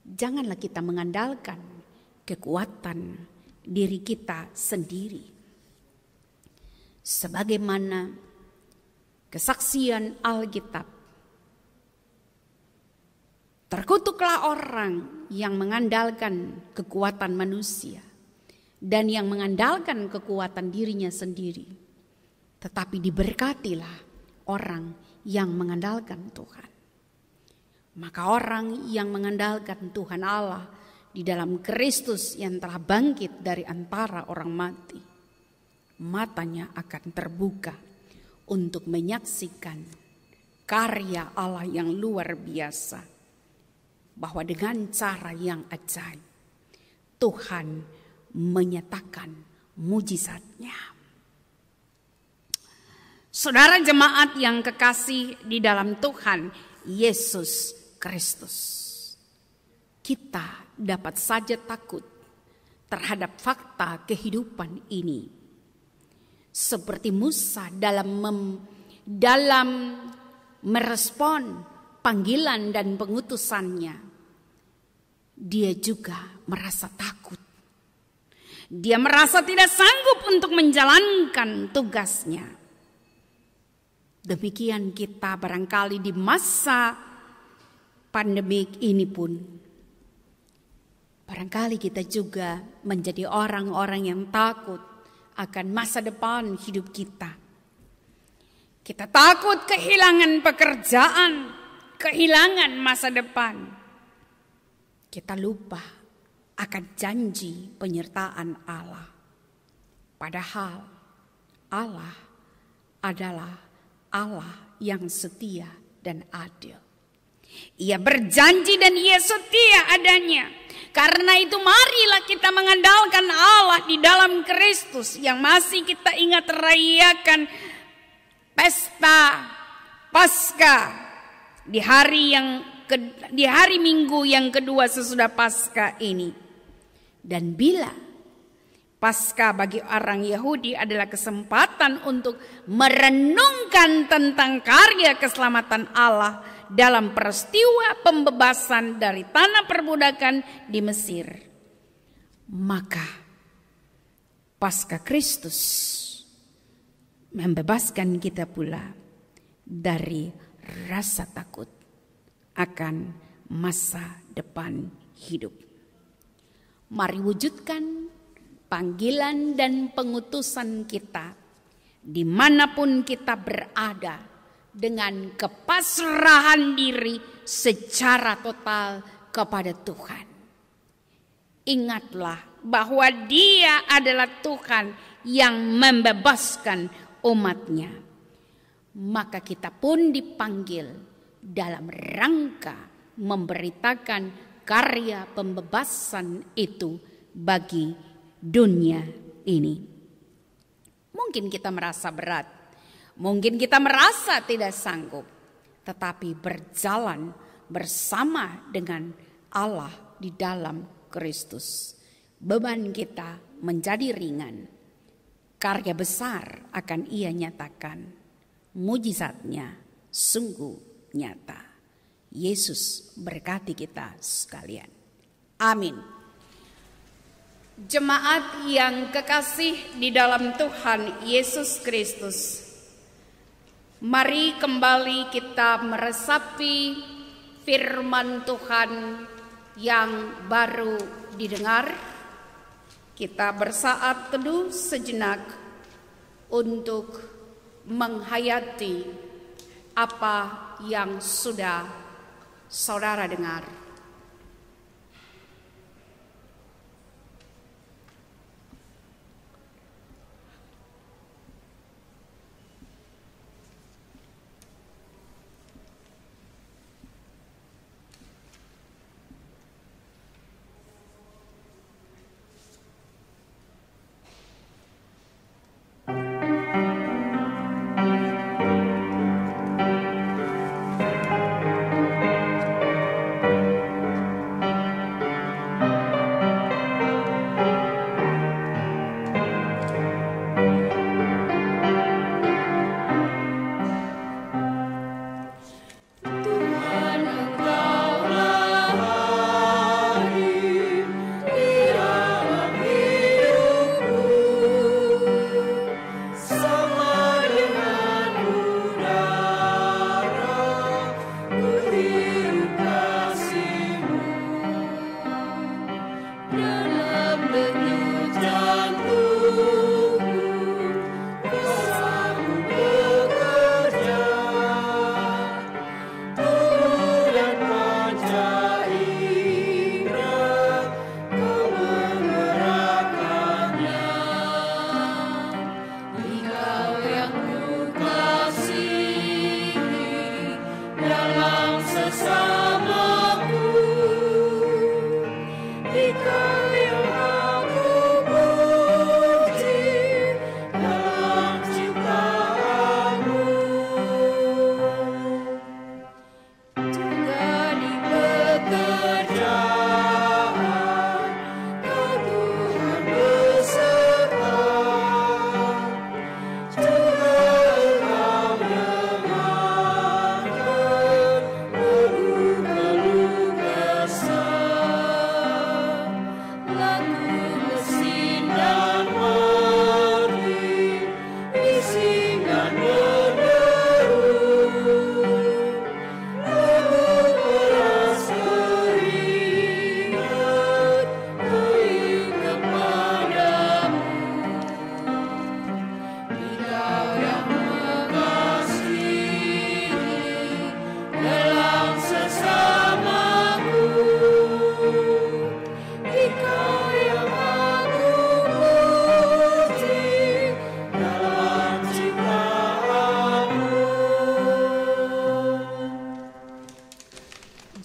Janganlah kita mengandalkan kekuatan diri kita sendiri. Sebagaimana kesaksian Alkitab, terkutuklah orang yang mengandalkan kekuatan manusia dan yang mengandalkan kekuatan dirinya sendiri. Tetapi diberkatilah orang yang mengandalkan Tuhan. Maka orang yang mengandalkan Tuhan Allah di dalam Kristus yang telah bangkit dari antara orang mati, matanya akan terbuka untuk menyaksikan karya Allah yang luar biasa. Bahwa dengan cara yang ajaib Tuhan menyatakan mujizatnya. Saudara jemaat yang kekasih di dalam Tuhan Yesus Kristus, kita dapat saja takut terhadap fakta kehidupan ini. Seperti Musa dalam merespon panggilan dan pengutusannya, dia juga merasa takut. Dia merasa tidak sanggup untuk menjalankan tugasnya. Demikian kita barangkali di masa pandemik ini pun. Barangkali kita juga menjadi orang-orang yang takut akan masa depan hidup kita. Kita takut kehilangan pekerjaan, kehilangan masa depan. Kita lupa akan janji penyertaan Allah. Padahal Allah adalah Allah yang setia dan adil. Ia berjanji dan ia setia adanya. Karena itu marilah kita mengandalkan Allah di dalam Kristus yang masih kita ingat rayakan pesta Paskah di hari Minggu yang kedua sesudah Paskah ini. Dan bila Paskah bagi orang Yahudi adalah kesempatan untuk merenungkan tentang karya keselamatan Allah dalam peristiwa pembebasan dari tanah perbudakan di Mesir, maka Paskah Kristus membebaskan kita pula dari rasa takut akan masa depan hidup. Mari wujudkan panggilan dan pengutusan kita dimanapun kita berada, dengan kepasrahan diri secara total kepada Tuhan. Ingatlah bahwa Dia adalah Tuhan yang membebaskan umat-Nya. Maka kita pun dipanggil dalam rangka memberitakan karya pembebasan itu bagi dunia ini. Mungkin kita merasa berat. Mungkin kita merasa tidak sanggup, tetapi berjalan bersama dengan Allah di dalam Kristus, beban kita menjadi ringan. Karya besar akan Ia nyatakan, mujizatnya sungguh nyata. Yesus berkati kita sekalian. Amin. Jemaat yang kekasih di dalam Tuhan Yesus Kristus, mari kembali kita meresapi firman Tuhan yang baru didengar. Kita bersaat teduh sejenak untuk menghayati apa yang sudah saudara dengar.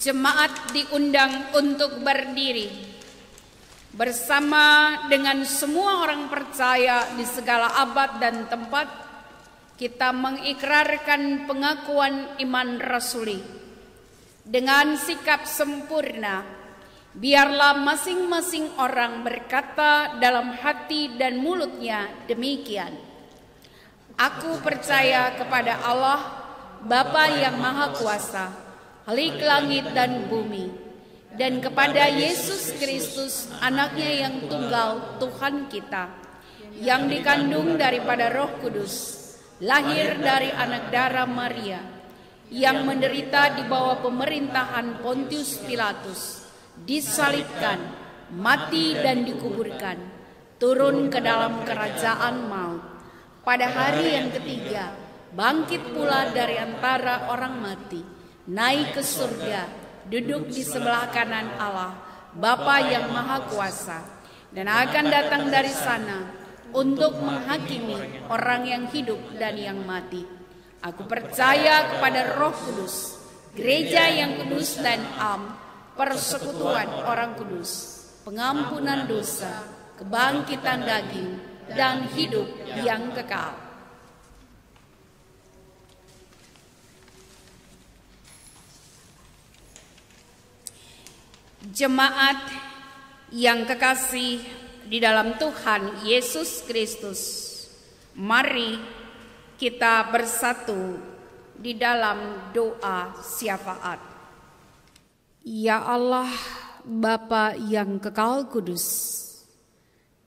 Jemaat diundang untuk berdiri bersama dengan semua orang percaya di segala abad dan tempat. Kita mengikrarkan pengakuan iman rasuli dengan sikap sempurna. Biarlah masing-masing orang berkata dalam hati dan mulutnya demikian: Aku percaya kepada Allah, Bapa yang Maha Kuasa, Khalik langit dan bumi, dan kepada Yesus Kristus, Anaknya yang tunggal, Tuhan kita, yang dikandung daripada Roh Kudus, lahir dari anak darah Maria, yang menderita di bawah pemerintahan Pontius Pilatus, disalibkan, mati dan dikuburkan, turun ke dalam kerajaan maut. Pada hari yang ketiga, bangkit pula dari antara orang mati, naik ke surga, duduk di sebelah kanan Allah, Bapa yang Maha Kuasa, dan akan datang dari sana untuk menghakimi orang yang hidup dan yang mati. Aku percaya kepada Roh Kudus, gereja yang kudus dan am, persekutuan orang kudus, pengampunan dosa, kebangkitan daging, dan hidup yang kekal. Jemaat yang kekasih di dalam Tuhan Yesus Kristus, mari kita bersatu di dalam doa syafaat. Ya Allah, Bapa yang kekal kudus,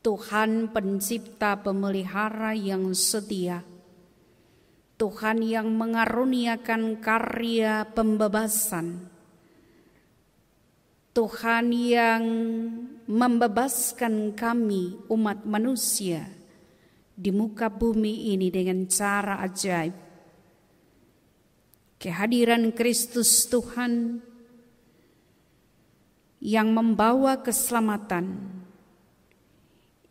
Tuhan pencipta pemelihara yang setia, Tuhan yang mengaruniakan karya pembebasan, Tuhan yang membebaskan kami umat manusia di muka bumi ini dengan cara ajaib. Kehadiran Kristus Tuhan yang membawa keselamatan,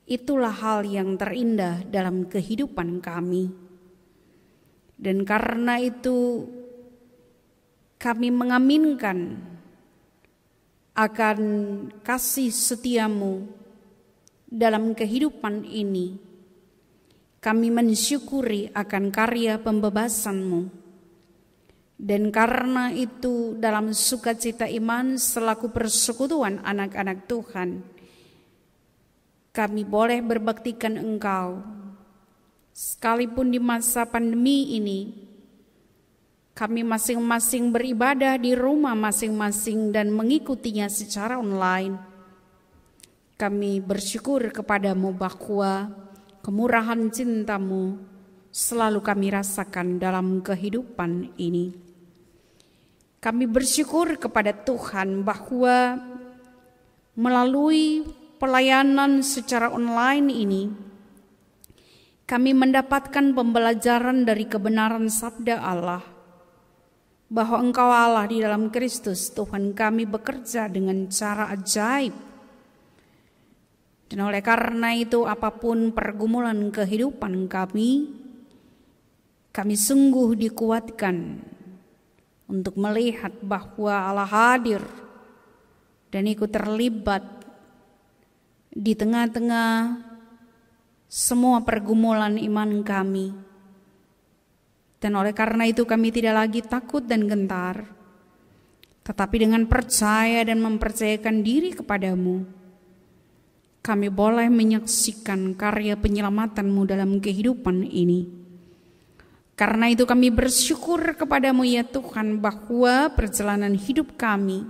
itulah hal yang terindah dalam kehidupan kami. Dan karena itu kami mengaminkan akan kasih setiamu dalam kehidupan ini. Kami mensyukuri akan karya pembebasanmu. Dan karena itu dalam sukacita iman selaku persekutuan anak-anak Tuhan, kami boleh berbaktikan Engkau. Sekalipun di masa pandemi ini, kami masing-masing beribadah di rumah masing-masing dan mengikutinya secara online. Kami bersyukur kepadamu bahwa kemurahan cintamu selalu kami rasakan dalam kehidupan ini. Kami bersyukur kepada Tuhan bahwa melalui pelayanan secara online ini, kami mendapatkan pembelajaran dari kebenaran sabda Allah, bahwa Engkau Allah di dalam Kristus Tuhan kami bekerja dengan cara ajaib. Dan oleh karena itu apapun pergumulan kehidupan kami sungguh dikuatkan untuk melihat bahwa Allah hadir dan ikut terlibat di tengah-tengah semua pergumulan iman kami. Dan oleh karena itu kami tidak lagi takut dan gentar, tetapi dengan percaya dan mempercayakan diri kepadamu, kami boleh menyaksikan karya penyelamatanmu dalam kehidupan ini. Karena itu kami bersyukur kepadamu ya Tuhan bahwa perjalanan hidup kami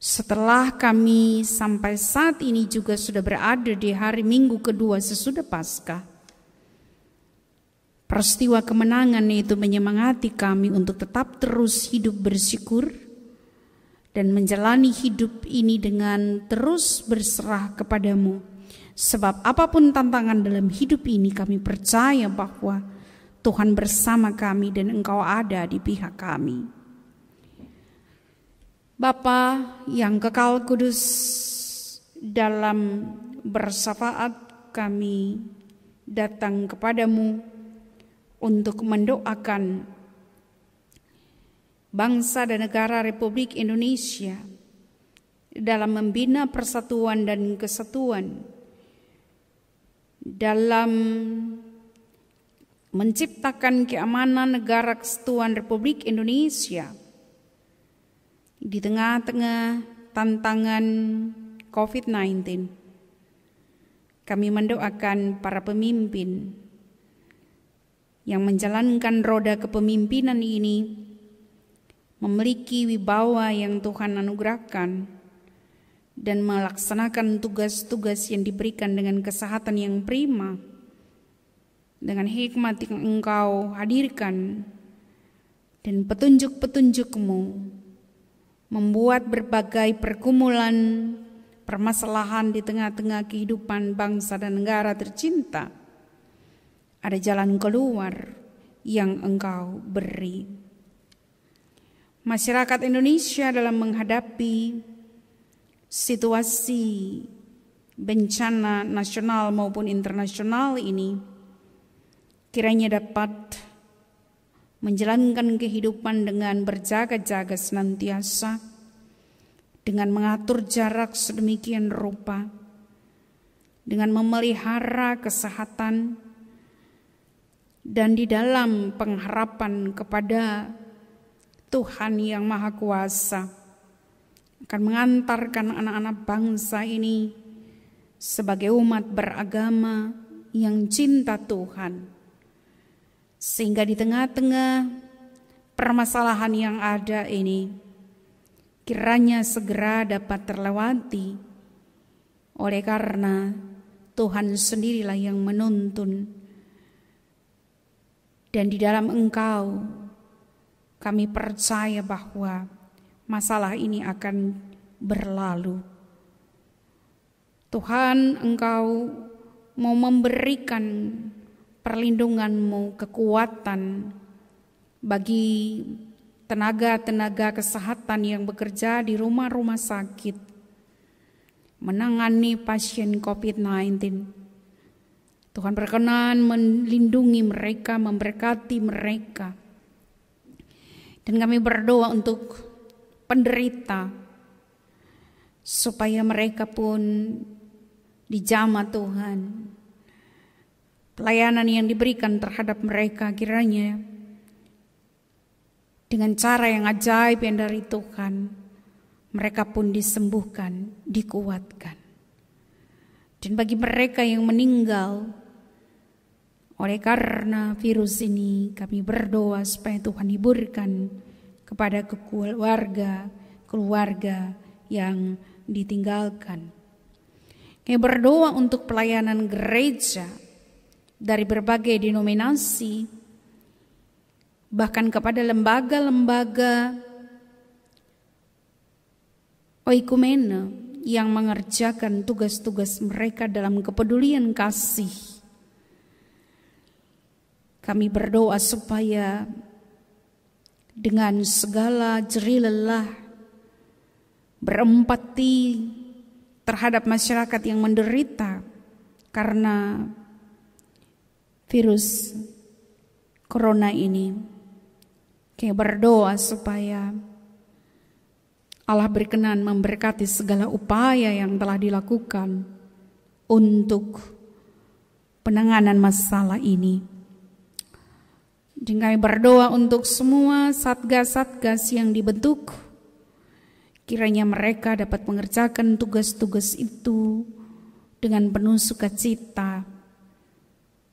setelah kami sampai saat ini juga sudah berada di hari Minggu kedua sesudah Paskah. Peristiwa kemenangan itu menyemangati kami untuk tetap terus hidup bersyukur dan menjalani hidup ini dengan terus berserah kepadamu. Sebab apapun tantangan dalam hidup ini kami percaya bahwa Tuhan bersama kami dan Engkau ada di pihak kami. Bapa yang kekal kudus, dalam bersyafaat kami datang kepadamu untuk mendoakan bangsa dan negara Republik Indonesia dalam membina persatuan dan kesatuan, dalam menciptakan keamanan negara kesatuan Republik Indonesia di tengah-tengah tantangan COVID-19. Kami mendoakan para pemimpin yang menjalankan roda kepemimpinan ini memiliki wibawa yang Tuhan anugerahkan dan melaksanakan tugas-tugas yang diberikan dengan kesehatan yang prima, dengan hikmat yang Engkau hadirkan dan petunjuk-petunjuk-Mu membuat berbagai pergumulan permasalahan di tengah-tengah kehidupan bangsa dan negara tercinta ada jalan keluar yang Engkau beri. Masyarakat Indonesia dalam menghadapi situasi bencana nasional maupun internasional ini kiranya dapat menjalankan kehidupan dengan berjaga-jaga senantiasa, dengan mengatur jarak sedemikian rupa, dengan memelihara kesehatan, dan di dalam pengharapan kepada Tuhan yang Maha Kuasa akan mengantarkan anak-anak bangsa ini sebagai umat beragama yang cinta Tuhan, sehingga di tengah-tengah permasalahan yang ada ini kiranya segera dapat terlewati oleh karena Tuhan sendirilah yang menuntun. Dan di dalam Engkau kami percaya bahwa masalah ini akan berlalu. Tuhan, Engkau mau memberikan perlindungan-Mu, kekuatan bagi tenaga-tenaga kesehatan yang bekerja di rumah-rumah sakit, menangani pasien COVID-19. Tuhan berkenan melindungi mereka, memberkati mereka. Dan kami berdoa untuk penderita, supaya mereka pun dijamah Tuhan. Pelayanan yang diberikan terhadap mereka kiranya dengan cara yang ajaib yang dari Tuhan, mereka pun disembuhkan, dikuatkan. Dan bagi mereka yang meninggal oleh karena virus ini, kami berdoa supaya Tuhan hiburkan kepada keluarga yang ditinggalkan. Kami berdoa untuk pelayanan gereja dari berbagai denominasi, bahkan kepada lembaga-lembaga oikumene yang mengerjakan tugas-tugas mereka dalam kepedulian kasih. Kami berdoa supaya dengan segala jerih lelah berempati terhadap masyarakat yang menderita karena virus corona ini. Kami berdoa supaya Allah berkenan memberkati segala upaya yang telah dilakukan untuk penanganan masalah ini. Dan kami berdoa untuk semua satgas-satgas yang dibentuk, kiranya mereka dapat mengerjakan tugas-tugas itu dengan penuh sukacita,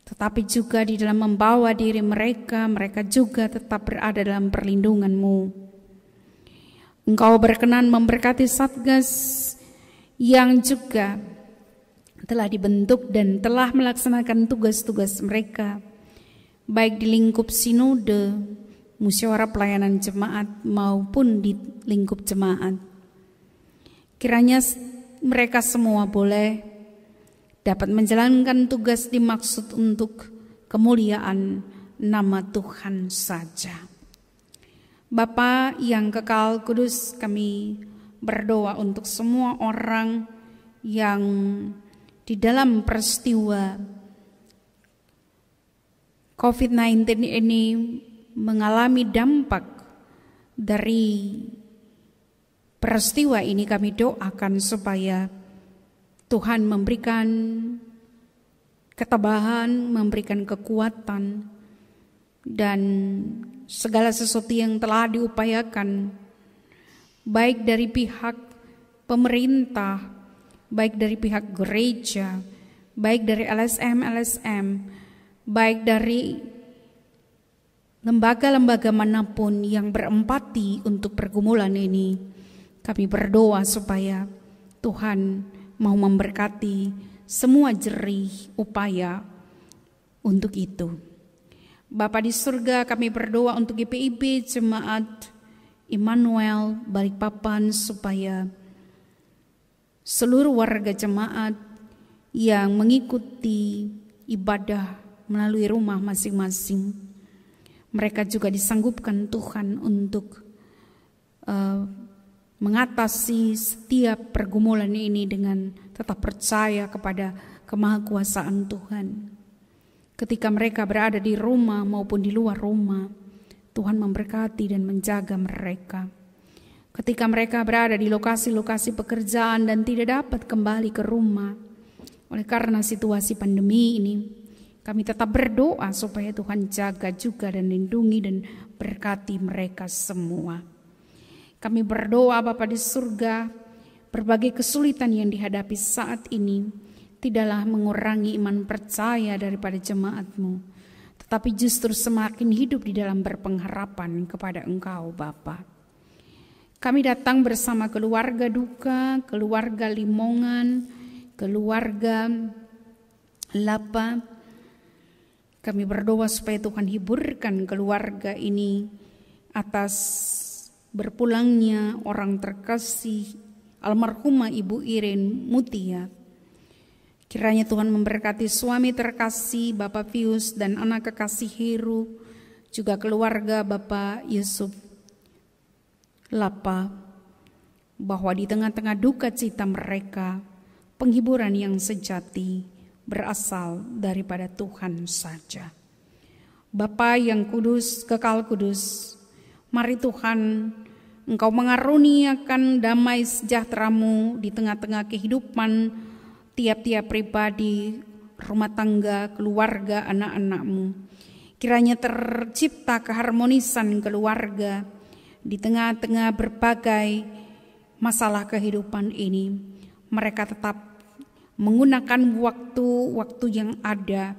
tetapi juga di dalam membawa diri mereka juga tetap berada dalam perlindungan-Mu. Engkau berkenan memberkati satgas yang juga telah dibentuk dan telah melaksanakan tugas-tugas mereka, baik di lingkup sinode, musyawarah pelayanan jemaat maupun di lingkup jemaat. Kiranya mereka semua boleh dapat menjalankan tugas dimaksud untuk kemuliaan nama Tuhan saja. Bapa yang kekal kudus, kami berdoa untuk semua orang yang di dalam peristiwa COVID-19 ini mengalami dampak Dari peristiwa ini kami doakan supaya Tuhan memberikan ketabahan, memberikan kekuatan, dan segala sesuatu yang telah diupayakan, baik dari pihak pemerintah, baik dari pihak gereja, baik dari LSM, baik dari lembaga-lembaga manapun yang berempati untuk pergumulan ini, kami berdoa supaya Tuhan mau memberkati semua jerih upaya untuk itu. Bapa di surga, kami berdoa untuk GPIB Jemaat Immanuel Balikpapan supaya seluruh warga jemaat yang mengikuti ibadah melalui rumah masing-masing, mereka juga disanggupkan Tuhan untuk mengatasi setiap pergumulan ini dengan tetap percaya kepada kemahakuasaan Tuhan. Ketika mereka berada di rumah maupun di luar rumah, Tuhan memberkati dan menjaga mereka. Ketika mereka berada di lokasi-lokasi pekerjaan dan tidak dapat kembali ke rumah oleh karena situasi pandemi ini, kami tetap berdoa supaya Tuhan jaga juga dan lindungi dan berkati mereka semua. Kami berdoa Bapa di surga, berbagai kesulitan yang dihadapi saat ini tidaklah mengurangi iman percaya daripada jemaat-Mu, tetapi justru semakin hidup di dalam berpengharapan kepada Engkau Bapa. Kami datang bersama keluarga duka, keluarga Limongan, keluarga Lapa. Kami berdoa supaya Tuhan hiburkan keluarga ini atas berpulangnya orang terkasih almarhumah Ibu Iren Mutia. Kiranya Tuhan memberkati suami terkasih Bapak Pius dan anak kekasih Heru, juga keluarga Bapak Yusuf Lapa, bahwa di tengah-tengah duka cita mereka, penghiburan yang sejati berasal daripada Tuhan saja. Bapa yang kudus, kekal kudus, mari Tuhan Engkau mengaruniakan damai sejahtera-Mu di tengah-tengah kehidupan tiap-tiap pribadi, rumah tangga, keluarga, anak-anak-Mu. Kiranya tercipta keharmonisan keluarga di tengah-tengah berbagai masalah kehidupan ini. Mereka tetap menggunakan waktu-waktu yang ada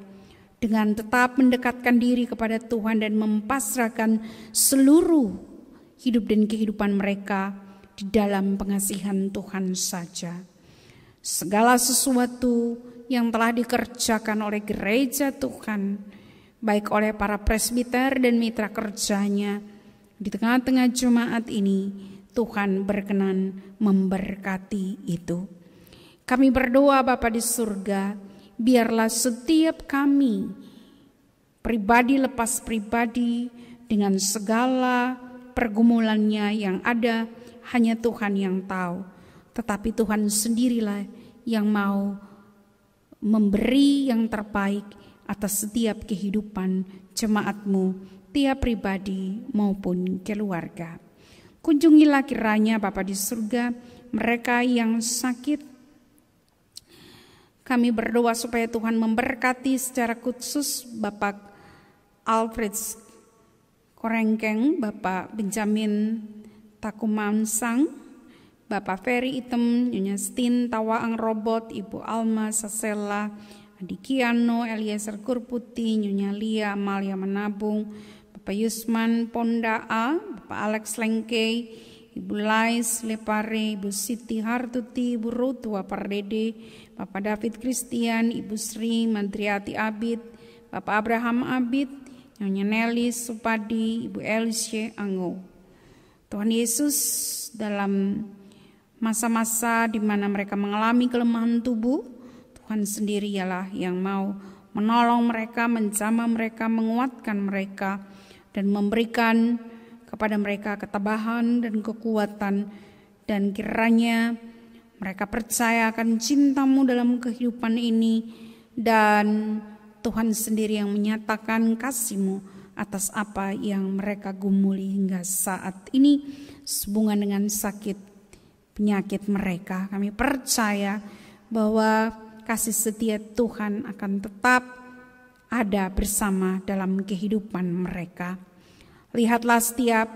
dengan tetap mendekatkan diri kepada Tuhan dan mempasrahkan seluruh hidup dan kehidupan mereka di dalam pengasihan Tuhan saja. Segala sesuatu yang telah dikerjakan oleh gereja Tuhan, baik oleh para presbiter dan mitra kerjanya, di tengah-tengah jemaat ini, Tuhan berkenan memberkati itu. Kami berdoa Bapa di surga, biarlah setiap kami, pribadi lepas pribadi, dengan segala pergumulannya yang ada, hanya Tuhan yang tahu. Tetapi Tuhan sendirilah yang mau memberi yang terbaik atas setiap kehidupan jemaat-Mu, tiap pribadi maupun keluarga. Kunjungilah kiranya Bapa di surga mereka yang sakit. Kami berdoa supaya Tuhan memberkati secara khusus Bapak Alfred Korengkeng, Bapak Benjamin Takumansang, Bapak Ferry Item, Nyonya Stin Tawaang Robot, Ibu Alma Sasela, Adi Kiano, Eliezer Kurputi, Nyonya Lia Amalia Menabung, Bapak Yusman Pondaa, Bapak Alex Lengkei, Ibu Lais Lepare, Ibu Siti Hartuti, Ibu Rutua Pardede, Bapak David Christian, Ibu Sri Mandriati Abid, Bapak Abraham Abid, Nyonya Nelis Supadi, Ibu Elisye Anggo. Tuhan Yesus, dalam masa-masa di mana mereka mengalami kelemahan tubuh, Tuhan sendiri ialah yang mau menolong mereka, menjamah mereka, menguatkan mereka, dan memberikan kepada mereka ketabahan dan kekuatan. Dan kiranya mereka percaya akan cinta-Mu dalam kehidupan ini, dan Tuhan sendiri yang menyatakan kasih-Mu atas apa yang mereka gumuli hingga saat ini sehubungan dengan sakit penyakit mereka. Kami percaya bahwa kasih setia Tuhan akan tetap ada bersama dalam kehidupan mereka. Lihatlah setiap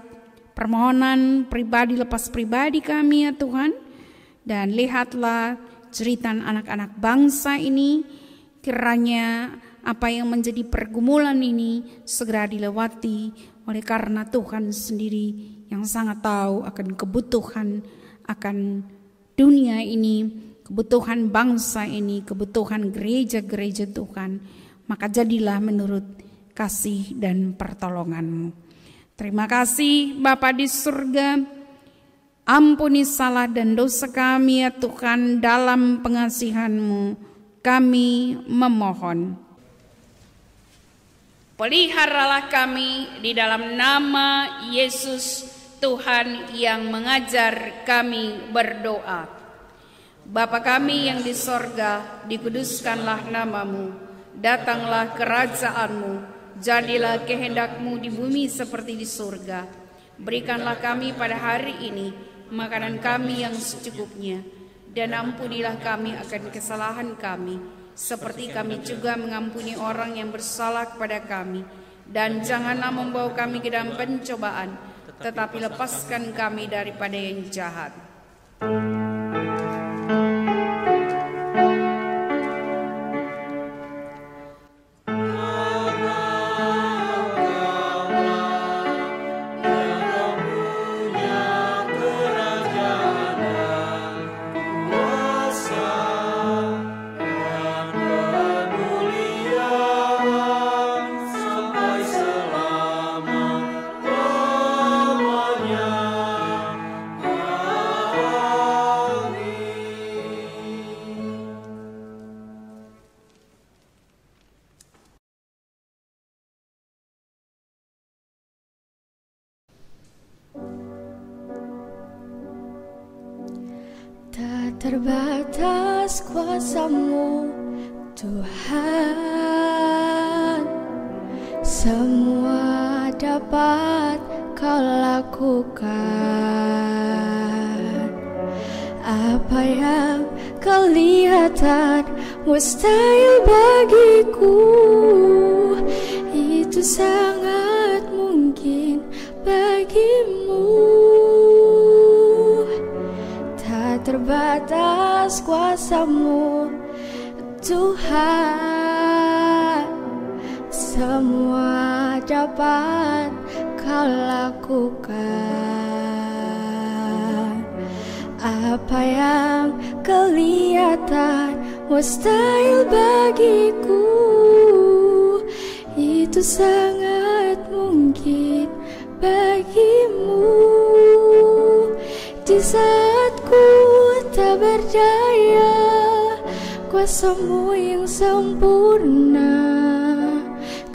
permohonan pribadi lepas pribadi kami ya Tuhan, dan lihatlah cerita anak-anak bangsa ini, kiranya apa yang menjadi pergumulan ini segera dilewati oleh karena Tuhan sendiri yang sangat tahu akan kebutuhan akan dunia ini, kebutuhan bangsa ini, kebutuhan gereja-gereja Tuhan. Maka jadilah menurut kasih dan pertolongan-Mu. Terima kasih Bapa di surga, ampuni salah dan dosa kami ya Tuhan, dalam pengasihan-Mu kami memohon. Peliharalah kami di dalam nama Yesus Tuhan yang mengajar kami berdoa. Bapa kami yang di sorga, dikuduskanlah nama-Mu, datanglah kerajaan-Mu, jadilah kehendak-Mu di bumi seperti di surga. Berikanlah kami pada hari ini makanan kami yang secukupnya, dan ampunilah kami akan kesalahan kami, seperti kami juga mengampuni orang yang bersalah kepada kami. Dan janganlah membawa kami ke dalam pencobaan, tetapi lepaskan kami daripada yang jahat. Terbatas kuasa-Mu Tuhan, semua dapat Kau lakukan. Apa yang kelihatan mustahil bagiku, itu sangat mungkin bagimu. Terbatas kuasa-Mu Tuhan, semua dapat Kau lakukan. Apa yang kelihatan mustahil bagiku, itu sangat mungkin bagimu. Di saat ku tak berdaya, kuasa-Mu yang sempurna.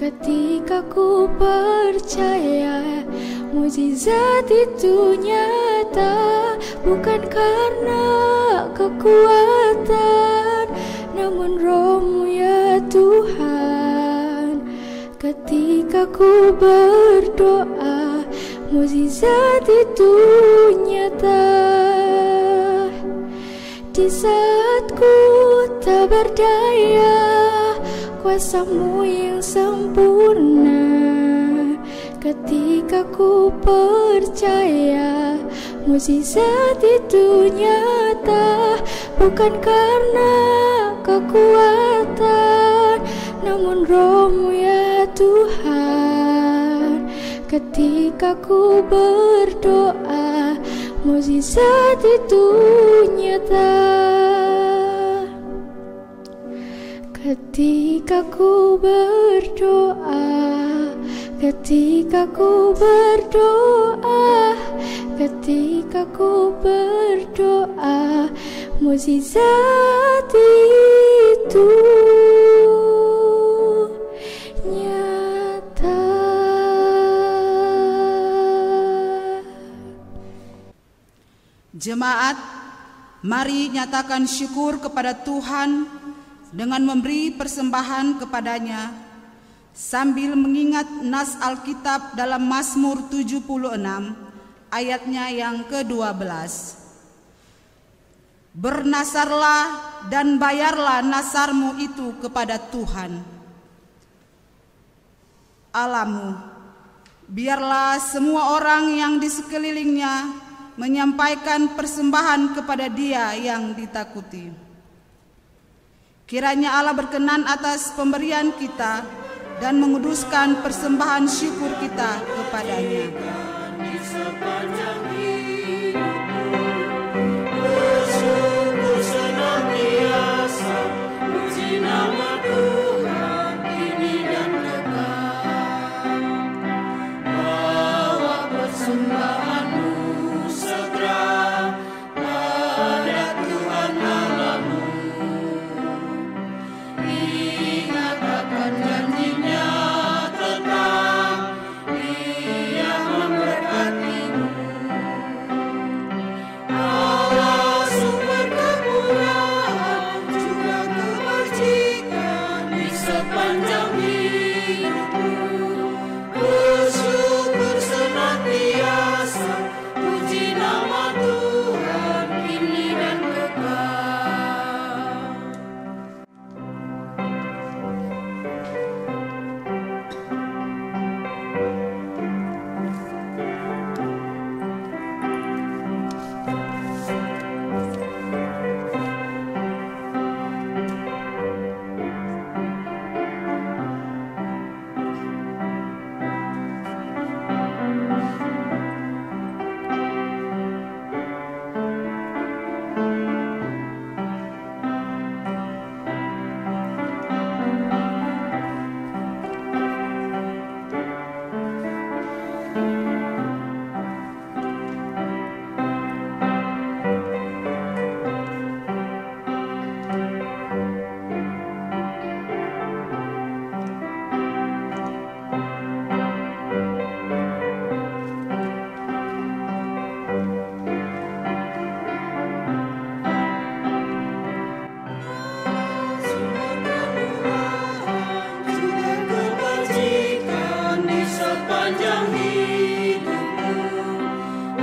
Ketika ku percaya, mukjizat itu nyata. Bukan karena kekuatan, namun Roh-Mu ya Tuhan. Ketika ku berdoa, mukjizat itu nyata. Di saat ku tak berdaya, kuasa-Mu yang sempurna. Ketika ku percaya, mukjizat itu nyata. Bukan karena kekuatan, namun Roh-Mu ya Tuhan. Ketika ku berdoa, mukjizat itu nyata. Ketika ku berdoa, ketika ku berdoa, ketika ku berdoa, mukjizat itu nyata. Jemaat, mari nyatakan syukur kepada Tuhan dengan memberi persembahan kepadanya, sambil mengingat nas Alkitab dalam Mazmur 76 ayatnya yang ke-12. Bernasarlah dan bayarlah nasarmu itu kepada Tuhan Allahmu. Biarlah semua orang yang di sekelilingnya menyampaikan persembahan kepada Dia yang ditakuti. Kiranya Allah berkenan atas pemberian kita dan menguduskan persembahan syukur kita kepada-Nya. Bersyukur senantiasa, puji nama Tuhan kini dan kekal. Bawa persembahanmu segera pada Tuhan Allahmu. Ingat akan janjinya tetap, Dia memberkatimu. Allah sumber kemurahan juga kebajikan di sepanjang hidupmu. Bersyukur senantiasa, puji nama Tuhan kini dan kekal.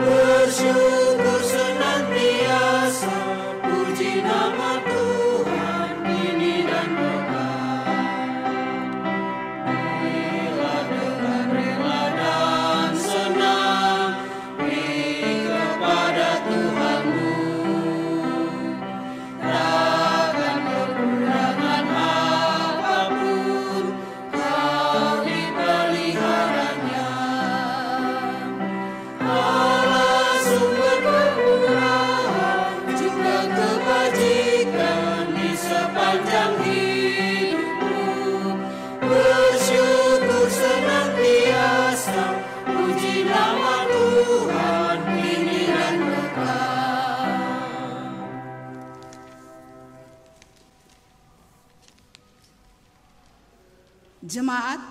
Bersyukur senantiasa, puji nama Tuhan kini dan kekal. Bila dengan rela dan senang, pergi kepada Tuhanmu. Takkan kekurangan apapun, Kau dipeliharanya. Sumber kemurahan juga kebajikan di sepanjang hidupmu. Bersyukur senantiasa, puji nama Tuhan kini dan kekal. Jemaat,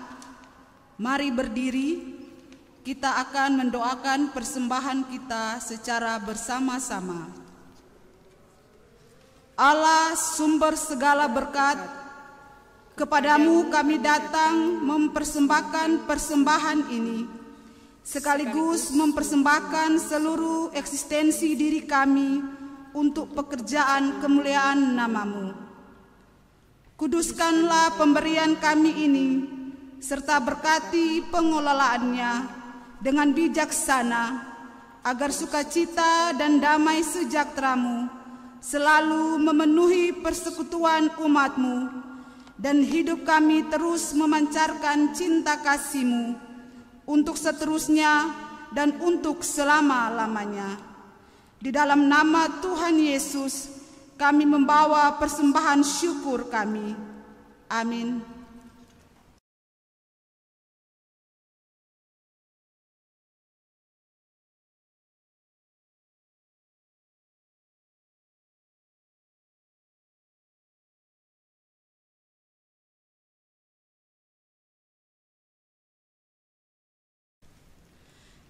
mari berdiri. Kita akan mendoakan persembahan kita secara bersama-sama. Allah sumber segala berkat, kepadamu kami datang mempersembahkan persembahan ini, sekaligus mempersembahkan seluruh eksistensi diri kami untuk pekerjaan kemuliaan nama-Mu. Kuduskanlah pemberian kami ini, serta berkati pengelolaannya dengan bijaksana, agar sukacita dan damai sejahtera-Mu selalu memenuhi persekutuan umat-Mu, dan hidup kami terus memancarkan cinta kasih-Mu untuk seterusnya dan untuk selama-lamanya. Di dalam nama Tuhan Yesus, kami membawa persembahan syukur kami. Amin.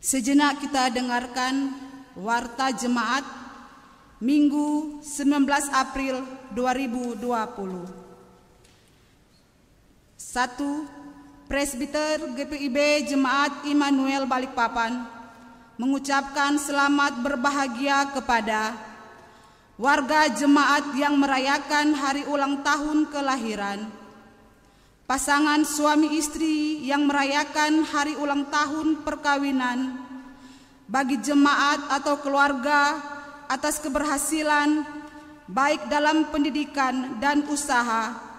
Sejenak kita dengarkan Warta Jemaat Minggu 19 April 2020. 1. Presbiter GPIB Jemaat Immanuel Balikpapan mengucapkan selamat berbahagia kepada warga jemaat yang merayakan hari ulang tahun kelahiran, pasangan suami istri yang merayakan hari ulang tahun perkawinan, bagi jemaat atau keluarga atas keberhasilan baik dalam pendidikan dan usaha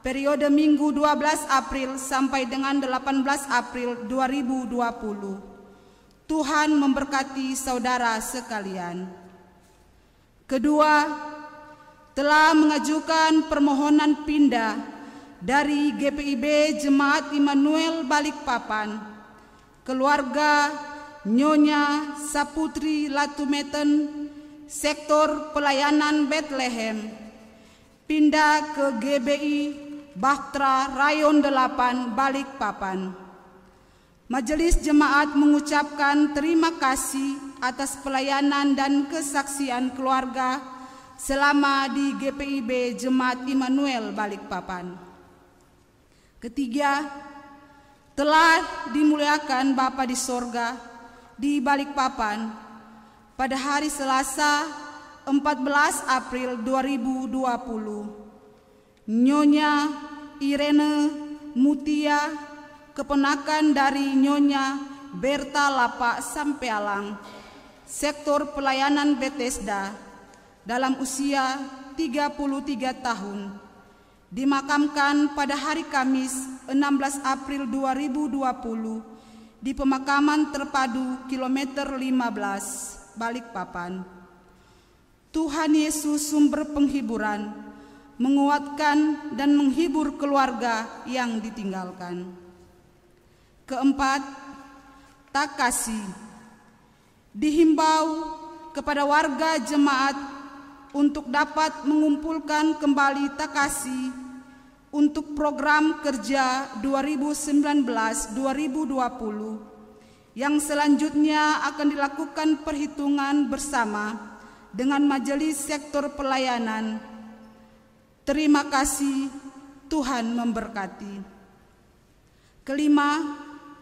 periode Minggu 12 April sampai dengan 18 April 2020. Tuhan memberkati saudara sekalian. Kedua, telah mengajukan permohonan pindah dari GPIB Jemaat Immanuel Balikpapan, keluarga Nyonya Saputri Latumeten, sektor pelayanan Bethlehem, pindah ke GBI Bahtera Rayon 8 Balikpapan. Majelis jemaat mengucapkan terima kasih atas pelayanan dan kesaksian keluarga selama di GPIB Jemaat Immanuel Balikpapan. Ketiga, telah dimuliakan Bapa di sorga di Balikpapan pada hari Selasa 14 April 2020. Nyonya Irene Mutia, keponakan dari Nyonya Berta Lapa Sampealang, sektor pelayanan Bethesda, dalam usia 33 tahun, dimakamkan pada hari Kamis 16 April 2020 di pemakaman terpadu kilometer 15 Balikpapan. Tuhan Yesus sumber penghiburan, menguatkan dan menghibur keluarga yang ditinggalkan. Keempat, takasi. Dihimbau kepada warga jemaat untuk dapat mengumpulkan kembali takasi untuk program kerja 2019-2020 yang selanjutnya akan dilakukan perhitungan bersama dengan Majelis Sektor Pelayanan. Terima kasih, Tuhan memberkati. Kelima,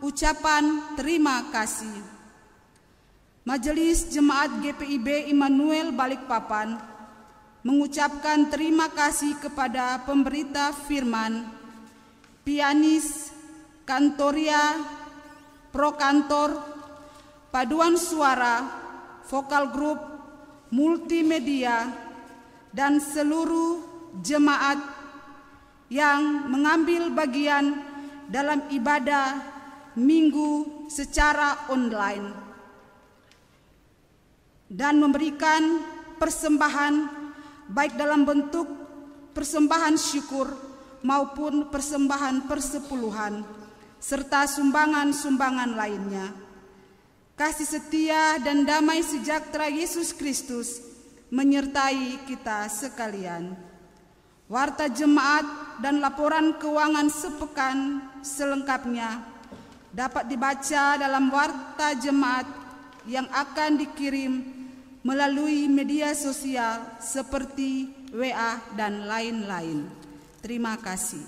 ucapan terima kasih. Majelis Jemaat GPIB Immanuel Balikpapan mengucapkan terima kasih kepada pemberita firman, pianis, kantoria, prokantor, paduan suara, vokal grup, multimedia, dan seluruh jemaat yang mengambil bagian dalam ibadah minggu secara online dan memberikan persembahan baik dalam bentuk persembahan syukur maupun persembahan persepuluhan serta sumbangan-sumbangan lainnya. Kasih setia dan damai sejahtera Yesus Kristus menyertai kita sekalian. Warta jemaat dan laporan keuangan sepekan selengkapnya dapat dibaca dalam warta jemaat yang akan dikirim melalui media sosial seperti WA dan lain-lain. Terima kasih.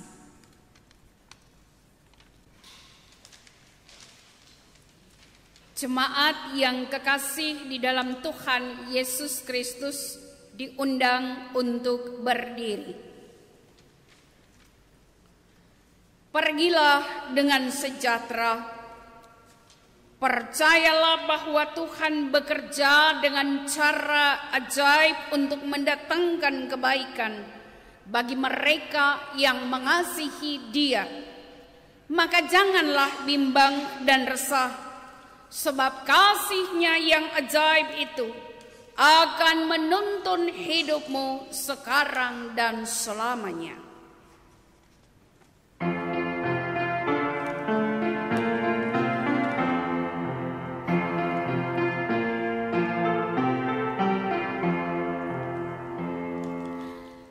Jemaat yang kekasih di dalam Tuhan Yesus Kristus diundang untuk berdiri. Pergilah dengan sejahtera. Percayalah bahwa Tuhan bekerja dengan cara ajaib untuk mendatangkan kebaikan bagi mereka yang mengasihi Dia. Maka janganlah bimbang dan resah, sebab kasih-Nya yang ajaib itu akan menuntun hidupmu sekarang dan selamanya.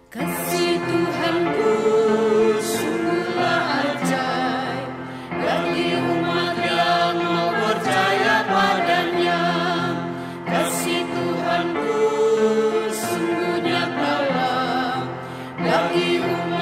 Kasih Tuhanku sungguhlah ajaib bagi umat yang mau percaya padanya. Kasih Tuhanku sungguh nyatalah bagi umat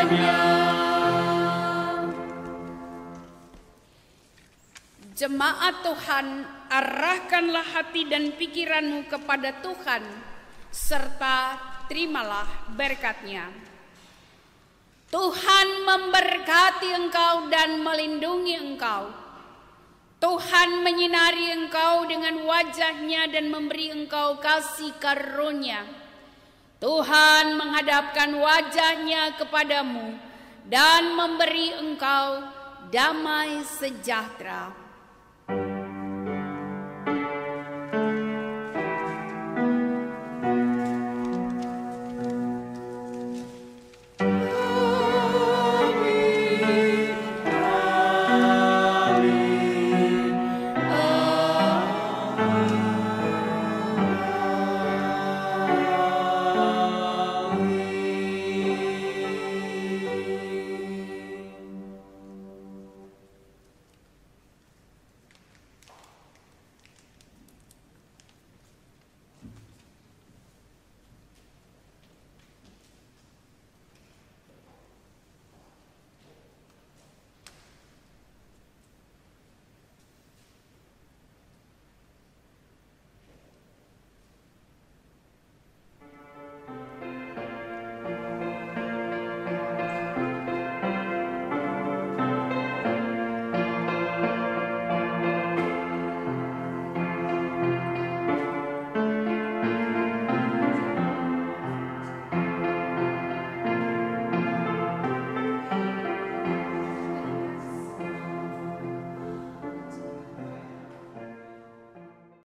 padannya. Jemaat Tuhan, arahkanlah hati dan pikiranmu kepada Tuhan, serta terimalah berkat-Nya. Tuhan memberkati engkau dan melindungi engkau. Tuhan menyinari engkau dengan wajah-Nya dan memberi engkau kasih karunia. Tuhan menghadapkan wajah-Nya kepadamu dan memberi engkau damai sejahtera.